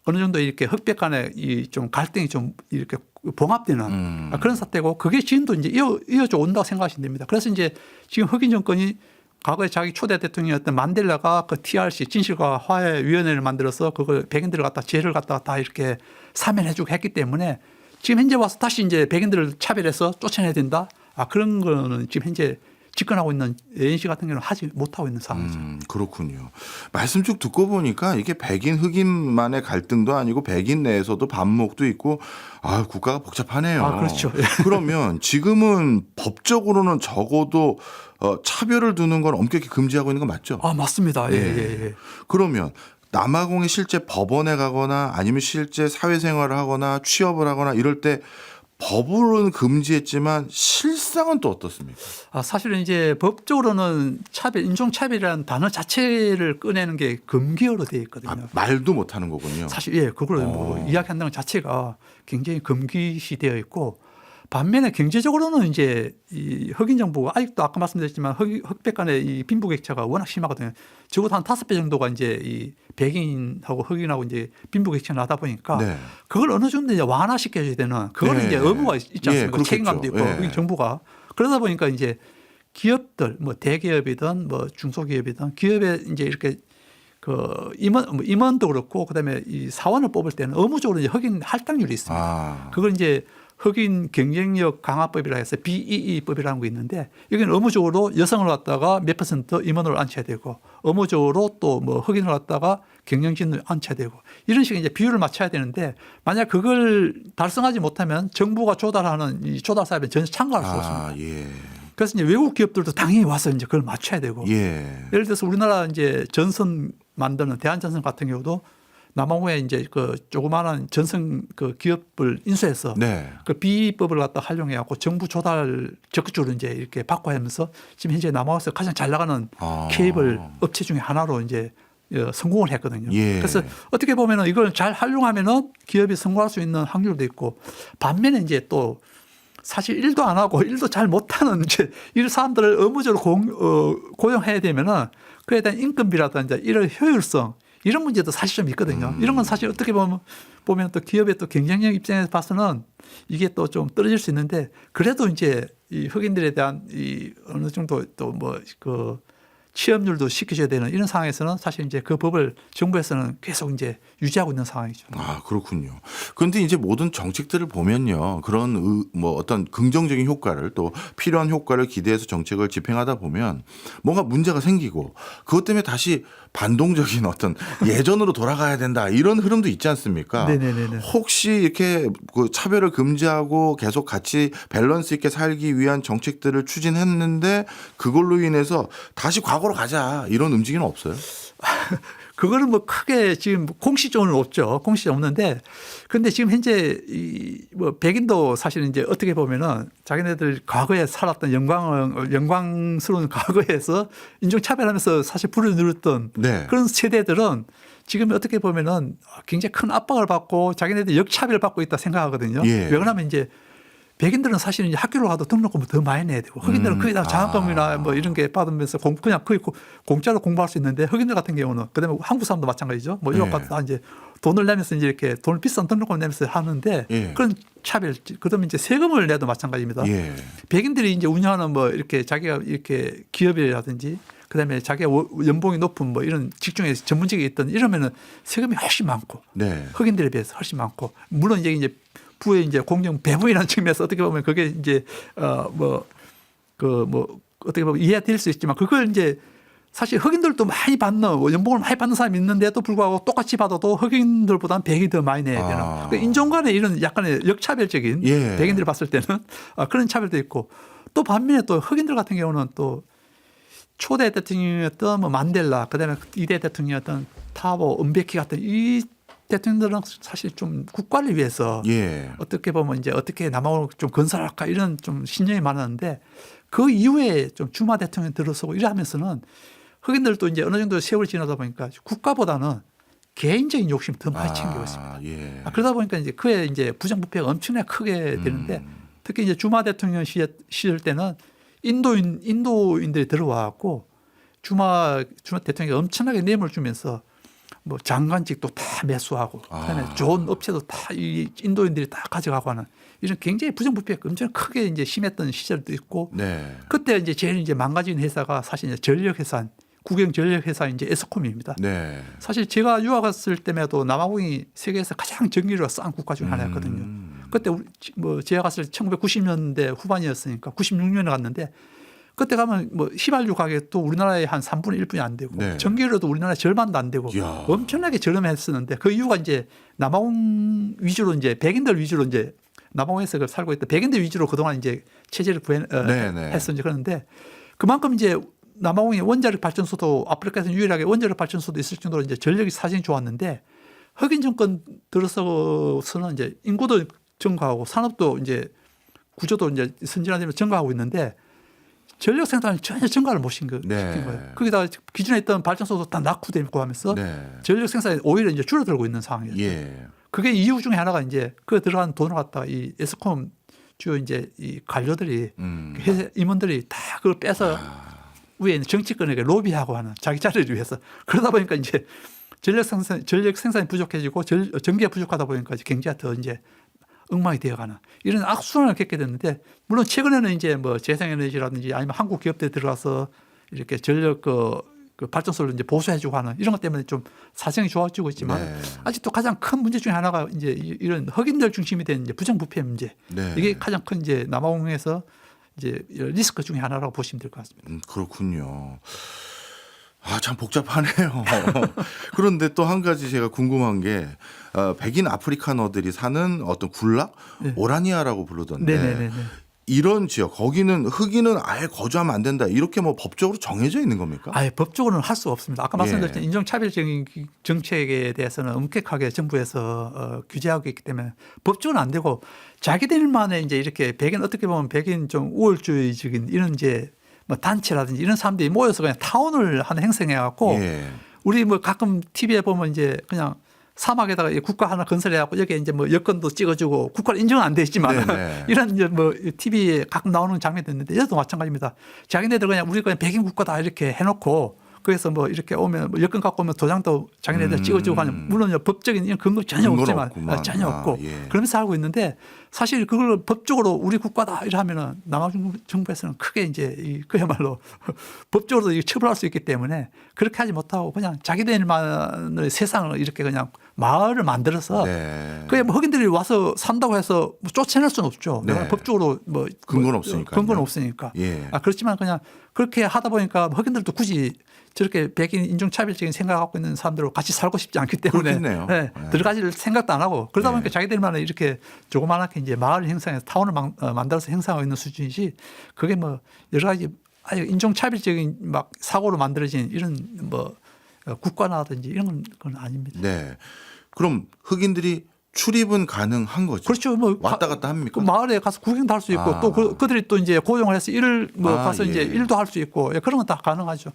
어느 정도 이렇게 흑백 간의 이 좀 갈등이 좀 이렇게 봉합되는 그런 사태고 그게 지금도 이제 이어져 온다고 생각하시면 됩니다. 그래서 이제 지금 흑인 정권이 과거에 자기 초대 대통령이었던 만델라가 그 TRC 진실과 화해 위원회를 만들어서 그걸 백인들을 갖다 죄를 갖다가 다 이렇게 사면해주고 했기 때문에 지금 현재 와서 다시 이제 백인들을 차별해서 쫓아내야 된다. 그런 거는 지금 현재 집권하고 있는 ANC 같은 경우는 하지 못하고 있는 상황이죠. 그렇군요. 말씀 쭉 듣고 보니까 이게 백인 흑인만의 갈등도 아니고 백인 내에서도 반목도 있고 국가가 복잡하네요. 그렇죠. 그러면 지금은 법적으로는 적어도 차별을 두는 건 엄격히 금지하고 있는 거 맞죠? 맞습니다. 예. 그러면 남아공에 실제 법원에 가거나 아니면 실제 사회생활을 하거나 취업을 하거나 이럴 때 법으로는 금지했지만 실상은 또 어떻습니까? 사실은 이제 법적으로는 인종차별이라는 단어 자체를 꺼내는 게 금기어로 되어 있거든요. 말도 못하는 거군요. 사실 그걸 뭐 이야기한다는 것 자체가 굉장히 금기시되어 있고 반면에 경제적으로는 이제 이 흑인 정부가 아직도 아까 말씀드렸지만 흑백 간의 이 빈부격차가 워낙 심하거든요. 적어도 한 5배 정도가 이제 이 백인하고 흑인하고 이제 빈부격차가 나다 보니까 네. 그걸 어느 정도 이제 완화시켜줘야 되는 그거는 네. 이제 의무가 있지 않습니까? 그렇겠죠. 책임감도 있고 예. 흑인 정부가 그러다 보니까 이제 기업들 뭐 대기업이든 뭐 중소기업이든 기업에 이제 이렇게 그 임원도 그렇고 그다음에 이 사원을 뽑을 때는 의무적으로 이제 흑인 할당률이 있습니다. 그걸 이제 흑인 경쟁력 강화법이라 해서 BEE법이라는 게 있는데 여기는 의무적으로 여성을 갖다가 몇 퍼센트 임원으로 앉혀야 되고 의무적으로 또 뭐 흑인을 갖다가 경영진을 앉혀야 되고 이런 식의 이제 비율을 맞춰야 되는데 만약 그걸 달성하지 못하면 정부가 조달하는 이 조달 사업에 전혀 참가할 수 없습니다. 예. 그래서 이제 외국 기업들도 당연히 와서 이제 그걸 맞춰야 되고 예. 예를 들어서 우리나라 이제 전선 만드는 대한전선 같은 경우도 남아공에 이제 그 조그마한 전선 그 기업을 인수해서 네. 그 비법을 갖다 활용해 갖고 정부 조달 적극적으로 이제 이렇게 받고 하면서 지금 현재 남아공에서 가장 잘 나가는 케이블 업체 중에 하나로 이제 성공을 했거든요. 예. 그래서 어떻게 보면은 이걸 잘 활용하면은 기업이 성공할 수 있는 확률도 있고 반면에 이제 또 사실 일도 안 하고 일도 잘 못하는 이제 이 사람들을 의무적으로 고용해야 되면은 그에 대한 인건비라든지 이런 효율성 이런 문제도 사실 좀 있거든요. 이런 건 사실 어떻게 보면 또 기업의 또 경쟁력 입장에서 봐서는 이게 또 좀 떨어질 수 있는데 그래도 이제 이 흑인들에 대한 이 어느 정도 또 뭐 그 취업률도 시켜줘야 되는 이런 상황에서는 사실 이제 그 법을 정부에서는 계속 이제 유지하고 있는 상황이죠. 그렇군요. 그런데 이제 모든 정책들을 보면요. 그런 뭐 어떤 긍정적인 효과를 또 필요한 효과를 기대해서 정책을 집행하다 보면 뭔가 문제가 생기고 그것 때문에 다시 반동적인 어떤 예전으로 돌아가야 된다 이런 흐름도 있지 않습니까? 네네네. 혹시 이렇게 그 차별을 금지하고 계속 같이 밸런스 있게 살기 위한 정책들을 추진했는데 그걸로 인해서 다시 과거로 가자 이런 움직임은 없어요? 그거는 뭐 크게 지금 공식적으로는 없죠. 공식적으로 없는데 그런데 지금 현재 이 뭐 백인도 사실은 이제 어떻게 보면은 자기네들 과거에 살았던 영광스러운 과거에서 인종차별하면서 사실 불을 누렸던 네. 그런 세대들은 지금 어떻게 보면은 굉장히 큰 압박을 받고 자기네들 역차별을 받고 있다 생각하거든요. 예. 왜 그러냐면 이제 백인들은 사실은 이제 학교로 가도 등록금을 더 많이 내야 되고 흑인들은 거기다 장학금이나 뭐 이런 게 받으면서 그냥 거의 공짜로 공부할 수 있는데 흑인들 같은 경우는 그다음에 한국 사람도 마찬가지죠. 뭐 유럽 가서 이제 돈을 내면서 이제 이렇게 돈을 비싼 등록금을 내면서 하는데 그런 차별 그다음에 이제 세금을 내도 마찬가지입니다. 예. 백인들이 이제 운영하는 뭐 이렇게 자기가 이렇게 기업이라든지 그다음에 자기가 연봉이 높은 뭐 이런 직종에 전문직에 있던 이러면은 세금이 훨씬 많고 네. 흑인들에 비해서 훨씬 많고 물론 이제 부의 이제 공정 배분이라는 측면에서 어떻게 보면 그게 이제 어떻게 보면 이해될 수 있지만 그걸 이제 사실 흑인들도 많이 받는 연봉을 많이 받는 사람이 있는데도 불구하고 똑같이 받아도 흑인들보다는 백이 더 많이 내야 되는 그러니까 인종 간의 이런 약간의 역차별적인 백인들이 봤을 때는 그런 차별도 있고 또 반면에 또 흑인들 같은 경우는 또 초대 대통령이었던 뭐 만델라 그다음에 2대 대통령이었던 타보 은베키 같은 이 대통령들은 사실 좀 국가를 위해서 어떻게 보면 이제 어떻게 남아공을 좀 건설할까 이런 좀 신념이 많았는데 그 이후에 좀 주마 대통령이 들어서고 이러면서는 흑인들도 이제 어느 정도 세월이 지나다 보니까 국가보다는 개인적인 욕심을 더 많이 챙기고 있습니다. 그러다 보니까 이제 그의 이제 부정부패가 엄청나게 크게 되는데 특히 이제 주마 대통령 시절 때는 인도인들이 들어와갖고 주마 대통령이 엄청나게 뇌물 주면서 뭐 장관직도 다 매수하고 그다음에 좋은 업체도 다 이 인도인들이 다 가져가고 하는 이런 굉장히 부정부패가 엄청 크게 이제 심했던 시절도 있고 그때 이제 제일 이제 망가진 회사가 사실 이제 전력회사 국영 전력회사 이제 에스콤입니다. 사실 제가 유학 갔을 때에도 남아공이 세계에서 가장 전기료가 싼 국가 중 하나였거든요. 그때 뭐 제가 갔을 때 1990년대 후반이었으니까 96년에 갔는데 그때 가면 뭐 휘발유 가격도 우리나라의 한 3분의 1분이 안 되고 전기료도 우리나라의 절반도 안 되고 엄청나게 저렴했었는데 그 이유가 이제 남아공 위주로 이제 백인들 위주로 이제 남아공에서 살고 있던 백인들 위주로 그동안 이제 체제를 했었는지 그러는데 그만큼 이제 남아공의 원자력 발전소도 아프리카에서 유일하게 원자력 발전소도 있을 정도로 이제 전력이 사실이 좋았는데 흑인 정권 들어서서는 이제 인구도 증가하고 산업도 이제 구조도 이제 선진화되면서 증가하고 있는데 전력 생산을 전혀 증가를 못 시킨 거예요. 거기다가 기존에 있던 발전소도 다 낙후되고 하면서 전력 생산이 오히려 이제 줄어들고 있는 상황이었죠. 그게 이유 중에 하나가 이제 그 들어간 돈을 갖다가 이 에스콤 주요 이제 이 관료들이 회사 임원들이 다 그걸 빼서 위에 있는 정치권에게 로비하고 하는 자기 자리를 위해서 그러다 보니까 이제 전력 생산이 부족해지고 전기가 부족하다 보니까 이제 경제가 더 이제 엉망이 되어가는 이런 악순환을 겪게 됐는데 물론 최근에는 이제 뭐 재생에너지라든지 아니면 한국 기업들에 들어가서 이렇게 전력 그 발전소를 이제 보수해주고 하는 이런 것 때문에 좀 사정이 좋아지고 있지만 네. 아직도 가장 큰 문제 중에 하나가 이제 이런 흑인들 중심이 된 이제 부정부패 문제 네. 이게 가장 큰 이제 남아공에서 이제 리스크 중에 하나라고 보시면 될 것 같습니다. 그렇군요. 아, 참 복잡하네요. 그런데 또 한 가지 제가 궁금한 게 백인 아프리카너들이 사는 어떤 군락 네. 오라니아라고 부르던데 네네네. 이런 지역 거기는 흑인은 아예 거주하면 안 된다 이렇게 뭐 법적으로 정해져 있는 겁니까? 아예 법적으로는 할 수 없습니다. 아까 예. 말씀드렸던 인종차별적인 정책에 대해서는 엄격하게 정부에서 규제하고 있기 때문에 법적으로는 안 되고 자기들만의 이제 이렇게 백인 어떻게 보면 백인 좀 우월주의적인 이런 이제 뭐 단체라든지 이런 사람들이 모여서 그냥 타운을 하는 행성해 갖고 예. 우리 뭐 가끔 TV에 보면 이제 그냥 사막에다가 국가 하나 건설해 갖고 여기에 이제 뭐 여권도 찍어주고 국가로 인정은 안 돼 있지만 네네. 이런 이제 뭐 TV에 가끔 나오는 장면도 있는데 여기도 마찬가지입니다. 자기네들 그냥 우리 그냥 백인 국가다 이렇게 해놓고 그래서 뭐 이렇게 오면 뭐 여권 갖고 오면 도장도 자기네들 찍어주고 하는 물론 법적인 이런 근거 전혀 근거는 없지만 없구만. 전혀 없고 예. 그러면서 살고 있는데 사실 그걸 법적으로 우리 국가다 이러면은 남아정부에서는 크게 이제 그야말로 법적으로도 처벌할 수 있기 때문에 그렇게 하지 못하고 그냥 자기들만의 세상을 이렇게 그냥 마을을 만들어서 네. 그게 뭐 흑인들이 와서 산다고 해서 뭐 쫓아낼 수는 없죠. 네. 법적으로 뭐 근거는 없으니까요. 근거는 없으니까. 예. 그렇지만 그냥 그렇게 하다 보니까 흑인들도 굳이 저렇게 백인 인종차별적인 생각을 갖고 있는 사람들하고 같이 살고 싶지 않기 때문에 그렇겠네요. 네, 네. 들어가질 생각도 안 하고 그러다 네. 보니까 자기들만의 이렇게 조그맣게 이제 마을 형성해서 타운을 만들어서 형성하고 있는 수준이지 그게 뭐 여러 가지 아주 인종차별적인 막 사고로 만들어진 이런 뭐 국가라든지 이런 건 아닙니다. 네. 그럼 흑인들이 출입은 가능한 거죠? 그렇죠. 뭐 왔다 갔다 합니까? 그 마을에 가서 구경도 할 수 있고 또 그들이 또 이제 고용을 해서 일을 뭐 가서 예. 이제 일도 할 수 있고 그런 건 다 가능하죠.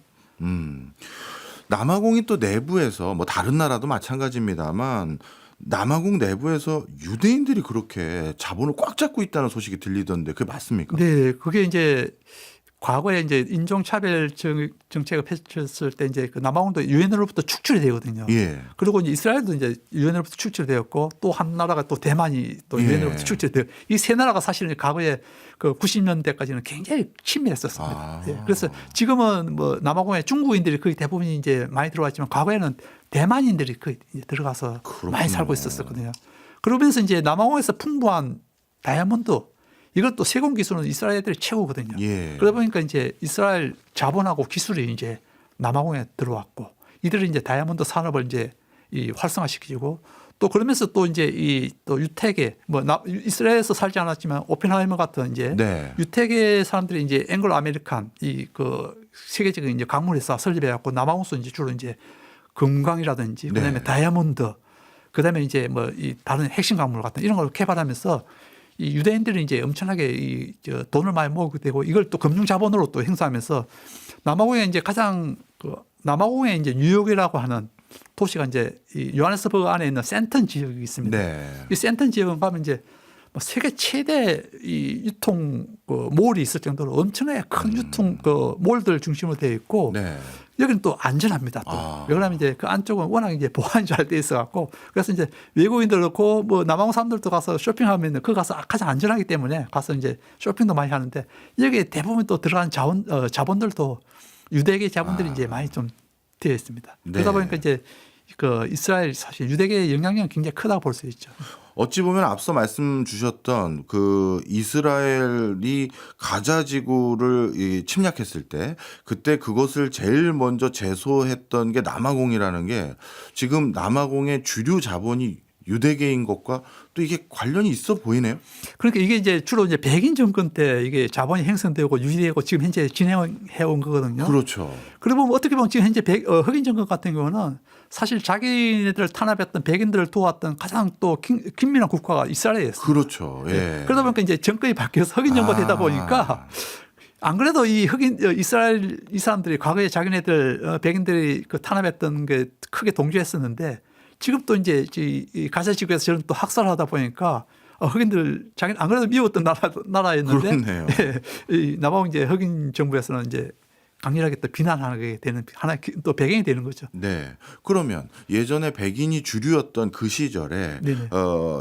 남아공이 또 내부에서 뭐 다른 나라도 마찬가지입니다만 남아공 내부에서 유대인들이 그렇게 자본을 꽉 잡고 있다는 소식이 들리던데 그게 맞습니까? 네, 그게 이제 과거에 이제 인종차별 정책을 펼쳤을 때 이제 그 남아공도 유엔으로부터 축출이 되거든요. 예. 그리고 이제 이스라엘도 이제 유엔으로부터 축출되었고 또 한 나라가 또 대만이 또 예. 유엔으로부터 축출되어 이 세 나라가 사실은 과거에 그 90년대까지는 굉장히 친밀했었습니다. 예. 그래서 지금은 뭐 남아공에 중국인들이 거의 대부분이 이제 많이 들어왔지만 과거에는 대만인들이 거의 이제 들어가서 그렇군요. 많이 살고 있었거든요. 그러면서 이제 남아공에서 풍부한 다이아몬드 이것도 세공 기술은 이스라엘 애들이 최고거든요. 예. 그러다 보니까 이제 이스라엘 자본하고 기술이 이제 남아공에 들어왔고 이들은 이제 다이아몬드 산업을 이제 이 활성화시키고 또 그러면서 또 이제 이 또 유태계 뭐 이스라엘에서 살지 않았지만 오펜하이머 같은 이제 네. 유태계 사람들이 이제 앵글로 아메리칸 이 그 세계적인 이제 강물에서 설립해 갖고 남아공에서 이제 주로 이제 금광이라든지 그다음에 네. 다이아몬드 그다음에 이제 뭐 이 다른 핵심 강물 같은 이런 걸 개발하면서 이 유대인들이 이제 엄청나게 저 돈을 많이 모으게 되고 이걸 또 금융 자본으로 또 행사하면서 남아공에 이제 가장 그 남아공에 이제 뉴욕이라고 하는 도시가 이제 이 요하네스버그 안에 있는 센턴 지역이 있습니다. 네. 이 센턴 지역은 가면 이제 뭐 세계 최대 이 유통 그 몰이 있을 정도로 엄청나게 큰 유통 그 몰들 중심으로 되어 있고 네. 여기는 또 안전합니다. 또 왜냐하면 이제 그 안쪽은 워낙 이제 보안이 잘 돼 있어갖고 그래서 이제 외국인들 그렇고 뭐 남아공 사람들도 가서 쇼핑하면 그 가서 가장 안전하기 때문에 가서 이제 쇼핑도 많이 하는데 여기에 대부분 또 들어간 자본들도 유대계 자본들이 이제 많이 좀 되어 있습니다. 그러다 네. 보니까 이제 그 이스라엘 사실 유대계의 영향력은 굉장히 크다고 볼 수 있죠. 어찌 보면 앞서 말씀 주셨던 그 이스라엘이 가자 지구를 침략했을 때 그때 그것을 제일 먼저 제소했던 게 남아공이라는 게 지금 남아공의 주류 자본이 유대계인 것과 또 이게 관련이 있어 보이네요. 그러니까 이게 이제 주로 이제 백인 정권 때 이게 자본이 형성되고 유지되고 지금 현재 진행해 온 거거든요. 그렇죠. 그리고 보면 어떻게 보면 지금 현재 흑인 정권 같은 경우는 사실 자기네들 탄압했던 백인들을 도왔던 가장 또 긴밀한 국가가 이스라엘이었어요. 그렇죠. 예. 그러다 보니까 이제 정권이 바뀌어서 흑인 정권이 되다 보니까 안 그래도 이 이스라엘 이 사람들이 과거에 자기네들 백인들이 그 탄압했던 게 크게 동조했었는데 지금 또 이제 이 가자 지구에서 저런 또 학살을 하다 보니까 흑인들 자기 안 그래도 미웠던 나라였는데 그렇네요. 이 남아공 이제 흑인 정부에서는 이제 강렬하게 또 비난하게 되는 하나의 또 배경이 되는 거죠. 네. 그러면 예전에 백인이 주류였던 그 시절에 네네.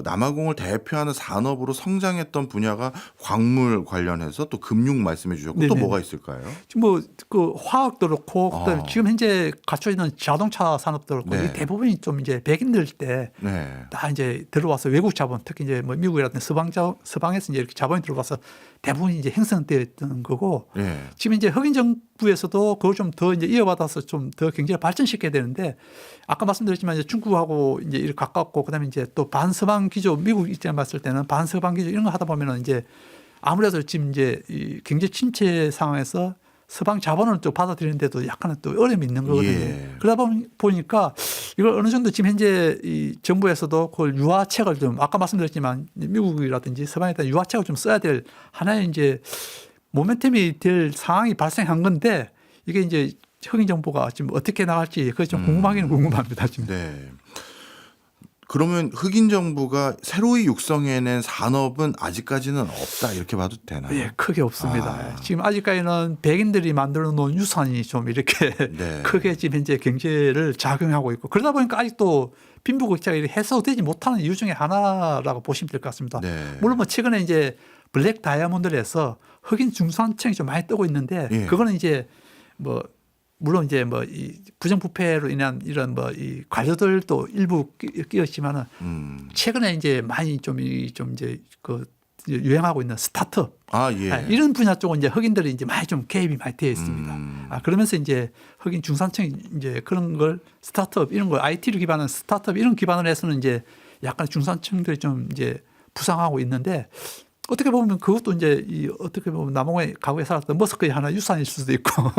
남아공을 대표하는 산업으로 성장했던 분야가 광물 관련해서 또 금융 말씀해 주셨고 또 네네. 뭐가 있을까요? 지금 뭐 그 화학도 그렇고 그다음에 아. 지금 현재 갖춰 있는 자동차 산업도 그렇고 네. 이 대부분이 좀 이제 백인들 때 네. 다 이제 들어와서 외국 자본 특히 이제 뭐 미국이라든지 서방에서 이제 이렇게 자본이 들어와서 대부분 이제 형성되어 있던 거고 네. 지금 이제 흑인 정부에서도 그걸 좀 더 이제 이어받아서 좀 더 경제를 발전시켜야 되는데 아까 말씀드렸지만 이제 중국하고 이제 이렇게 가깝고 그다음에 이제 또 반서방 기조 미국 입장에 봤을 때는 반서방 기조 이런 거 하다 보면은 이제 아무래도 지금 이제 이 경제 침체 상황에서 서방 자본을 또 받아들이는데도 약간은 또 어려움이 있는 거거든요. 예. 그러다 보니까 이걸 어느 정도 지금 현재 이 정부에서도 그걸 유화책을 좀 아까 말씀드렸지만 미국이라든지 서방에 대한 유화책을 좀 써야 될 하나의 이제 모멘텀이 될 상황이 발생한 건데 이게 이제 흑인 정부가 지금 어떻게 나갈지 그게 좀 궁금하기는 궁금합니다. 지금. 네. 그러면 흑인 정부가 새로이 육성해낸 산업은 아직까지는 없다 이렇게 봐도 되나요? 예, 크게 없습니다. 아. 지금 아직까지는 백인들이 만들어 놓은 유산이 좀 이렇게 네. 크게 지금 현재 경제를 작용하고 있고 그러다 보니까 아직도 빈부격차가 이렇게 해소되지 못하는 이유 중에 하나라고 보시면 될 것 같습니다. 네. 물론 뭐 최근에 이제 블랙 다이아몬드에서 흑인 중산층이 좀 많이 뜨고 있는데 예. 그거는 이제 뭐 물론 이제 뭐 이 부정부패로 인한 이런 뭐 이 관료들도 일부 끼었지만은 최근에 이제 많이 좀 이제 그 유행하고 있는 스타트업 아, 예. 이런 분야 쪽은 이제 흑인들이 이제 많이 좀 개입이 많이 되어 있습니다. 그러면서 이제 흑인 중산층이 이제 그런 걸 스타트업 이런 걸 IT를 기반한 스타트업 이런 기반을 해서는 이제 약간 중산층들이 좀 이제 부상하고 있는데 어떻게 보면 그것도 이제 이 어떻게 보면 남아공에 과거에 살았던 머스크의 하나 유산일 수도 있고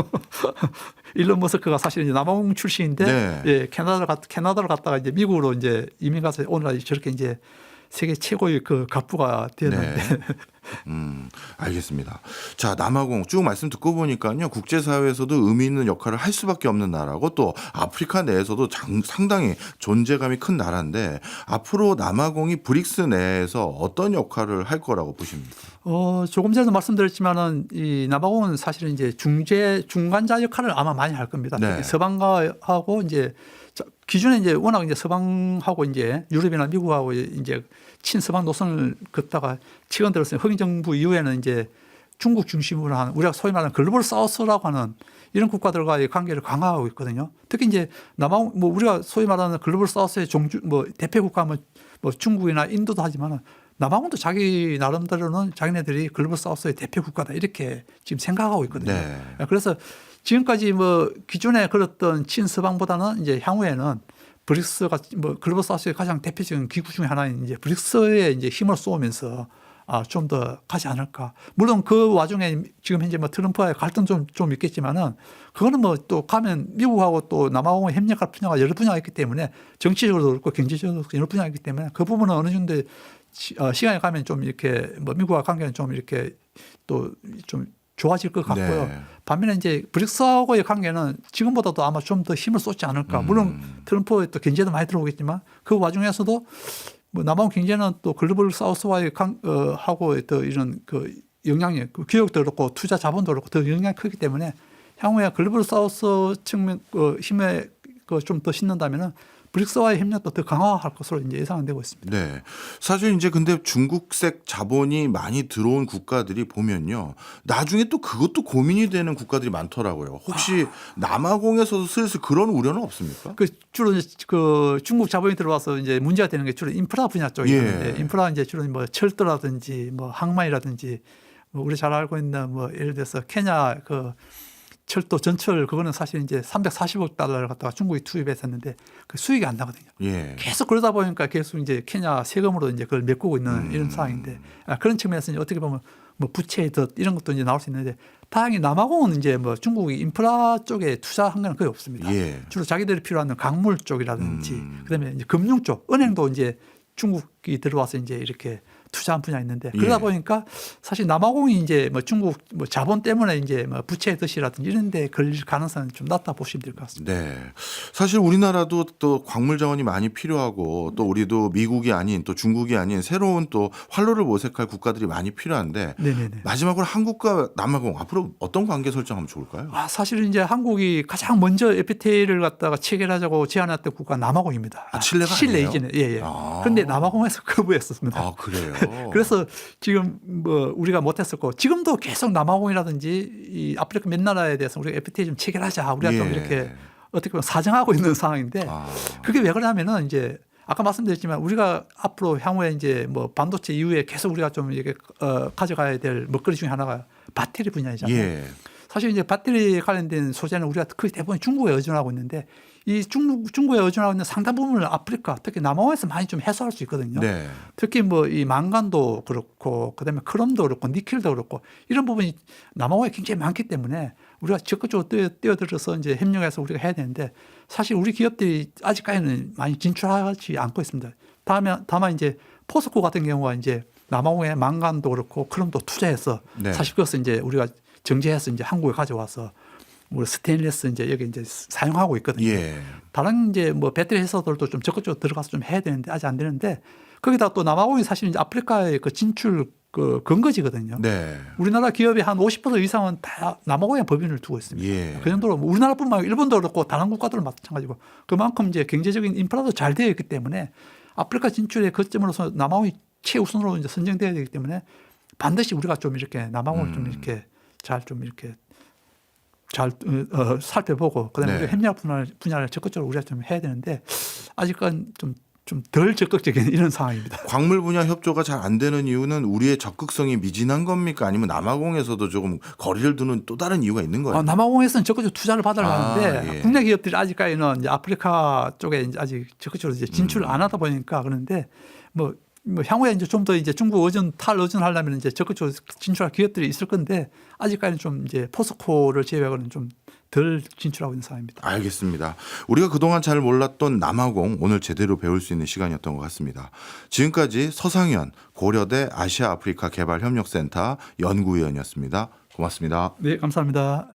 일론 머스크가 사실 이제 남아공 출신인데 네. 예, 캐나다를 갔다가 이제 미국으로 이제 이민 가서 오늘날 저렇게 이제 세계 최고의 그 갑부가 되었는데 네. 알겠습니다. 자, 남아공 쭉 말씀 듣고 보니까요. 국제사회에서도 의미 있는 역할을 할 수밖에 없는 나라고 또 아프리카 내에서도 상당히 존재감이 큰 나라인데 앞으로 남아공이 브릭스 내에서 어떤 역할을 할 거라고 보십니까? 조금 전에도 말씀드렸지만은 이 남아공은 사실은 이제 중간자 역할을 아마 많이 할 겁니다. 네. 서방하고 이제 기존에 이제 워낙 이제 서방하고 이제 유럽이나 미국하고 이제 친서방 노선을 걷다가 최근 들어서 흑인 정부 이후에는 이제 중국 중심으로 하는 우리가 소위 말하는 글로벌 사우스라고 하는 이런 국가들과의 관계를 강화하고 있거든요. 특히 이제 남아공 뭐 우리가 소위 말하는 글로벌 사우스의 뭐 대표 국가면 뭐 중국이나 인도도 하지만은 남아공도 자기 나름대로는 자기네들이 글로벌 사우스의 대표 국가다 이렇게 지금 생각하고 있거든요. 네. 그래서 지금까지 뭐 기존에 그랬던 친서방보다는 이제 향후에는 브릭스가 뭐 글로벌 사우스의 가장 대표적인 기구 중에 하나인 이제 브릭스에 이제 힘을 쏘면서 좀 더 가지 않을까. 물론 그 와중에 지금 현재 뭐 트럼프와의 갈등 좀 있겠지만은 그거는 뭐 또 가면 미국하고 또 남아공의 협력할 분야가 여러 분야가 있기 때문에 정치적으로도 그렇고 경제적으로 여러 분야가 있기 때문에 그 부분은 어느 정도 시간이 가면 좀 이렇게 뭐 미국과 관계는 좀 이렇게 또 좀 좋아질 것 같고요. 네. 반면에 이제 브릭스하고의 관계는 지금보다도 아마 좀 더 힘을 쏟지 않을까. 물론 트럼프의 또 견제도 많이 들어오겠지만 그 와중에서도 뭐 남아공 경제는 또 글로벌 사우스와의 하고 또 이런 그 영향력, 그 교육도 그렇고 투자 자본도 그렇고 더 영향이 크기 때문에 향후에 글로벌 사우스 측면 힘에 좀 더 싣는다면은 브릭스와의 협력도 더 강화할 것으로 이제 예상되고 있습니다. 네. 사실 이제 근데 중국색 자본이 많이 들어온 국가들이 보면요. 나중에 또 그것도 고민이 되는 국가들이 많더라고요. 혹시 남아공에서도 슬슬 그런 우려는 없습니까? 주로 그 중국 자본이 들어와서 이제 문제가 되는 게 주로 인프라 분야 쪽이거든요. 예. 인프라 이제 주로 뭐 철도라든지 뭐 항만이라든지 뭐 우리 잘 알고 있는 뭐 예를 들어서 케냐 그 철도 전철 그거는 사실 이제 340억 달러를 갖다가 중국이 투입했었는데 그 수익이 안 나거든요. 예. 계속 그러다 보니까 계속 이제 케냐 세금으로 이제 그걸 메꾸고 있는 이런 상황인데 그런 측면에서 이제 어떻게 보면 뭐 부채의 덫 이런 것도 이제 나올 수 있는데 다행히 남아공은 이제 뭐 중국이 인프라 쪽에 투자한 건 거의 없습니다. 예. 주로 자기들이 필요한 강물 쪽이라든지 그다음에 이제 금융 쪽 은행도 이제 중국이 들어와서 이제 이렇게 투자한 분야 있는데 그러다 예. 보니까 사실 남아공이 이제 뭐 중국 뭐 자본 때문에 이제 뭐 부채 듯이라든지 이런 데 걸릴 가능성은 좀 낮다 보시면 될 것 같습니다. 네. 사실 우리나라도 또 광물 자원이 많이 필요하고 또 우리도 미국이 아닌 또 중국이 아닌 새로운 또 활로를 모색할 국가들이 많이 필요한데 네네네. 마지막으로 한국과 남아공 앞으로 어떤 관계 설정하면 좋을까요? 사실은 이제 한국이 가장 먼저 FTA를 갖다가 체결하자고 제안했던 국가 남아공입니다. 칠레가 칠레 아니에요? 이전에 예예. 아. 그런데 남아공에서 거부했었습니다. 아, 그래요? 그래서 지금 뭐 우리가 못했었고 지금도 계속 남아공이라든지 이 아프리카 몇 나라에 대해서 우리가 FTA 좀 체결하자 우리가 좀 예. 이렇게 어떻게 보면 사정하고 있는 상황인데 아. 그게 왜 그러냐면은 이제 아까 말씀드렸지만 우리가 앞으로 향후에 이제 뭐 반도체 이후에 계속 우리가 좀 이렇게 가져가야 될 먹거리 중에 하나가 배터리 분야이잖아요. 예. 사실 이제 배터리 관련된 소재는 우리가 거의 대부분 중국에 의존하고 있는데 이 중국에 의존하고 있는 상당 부분을 아프리카 특히 남아공에서 많이 좀 해소할 수 있거든요. 네. 특히 뭐 이 망간도 그렇고 그다음에 크롬도 그렇고 니켈도 그렇고 이런 부분이 남아공에 굉장히 많기 때문에 우리가 적극적으로 뛰어들어서 이제 협력해서 우리가 해야 되는데 사실 우리 기업들이 아직까지는 많이 진출하지 않고 있습니다. 다만 이제 포스코 같은 경우가 이제 남아공에 망간도 그렇고 크롬도 투자해서 네. 사실 그것을 이제 우리가 정제해서 이제 한국에 가져와서 우리 스테인리스 이제 여기 이제 사용하고 있거든요. 예. 다른 이제 뭐 배터리 회사들도 좀 적극적으로 들어가서 좀 해야 되는데 아직 안 되는데 거기다 또 남아공이 사실 이제 아프리카의 그 진출 그 근거지거든요. 네. 우리나라 기업의 한 50% 이상은 다 남아공에 법인을 두고 있습니다. 예. 그 정도로 뭐 우리나라뿐만 아니라 일본도 그렇고 다른 국가들은 마찬가지고 그만큼 이제 경제적인 인프라도 잘 되어 있기 때문에 아프리카 진출의 거점으로서 남아공이 최우선으로 이제 선정되어야 되기 때문에 반드시 우리가 좀 이렇게 남아공을 좀 이렇게 잘 살펴보고 그다음에 네. 우리가 협력 분야를 적극적으로 우리가 좀 해야 되는데 아직은 좀 덜 적극적인 이런 상황입니다. 광물 분야 협조가 잘 안 되는 이유는 우리의 적극성이 미진한 겁니까? 아니면 남아공에서도 조금 거리를 두는 또 다른 이유가 있는 거예요? 남아공에서는 적극적으로 투자를 받으려는데 예. 국내 기업들이 아직까지는 이제 아프리카 쪽에 이제 아직 적극적으로 이제 진출을 안 하다 보니까 그런데 뭐 향후에 이제 좀 더 이제 중국 탈의존하려면 이제 적극적으로 진출할 기업들이 있을 건데 아직까지는 좀 이제 포스코를 제외하고는 좀 덜 진출하고 있는 상황입니다. 알겠습니다. 우리가 그동안 잘 몰랐던 남아공 오늘 제대로 배울 수 있는 시간이었던 것 같습니다. 지금까지 서상현 고려대 아시아 아프리카 개발협력센터 연구위원이었습니다. 고맙습니다. 네, 감사합니다.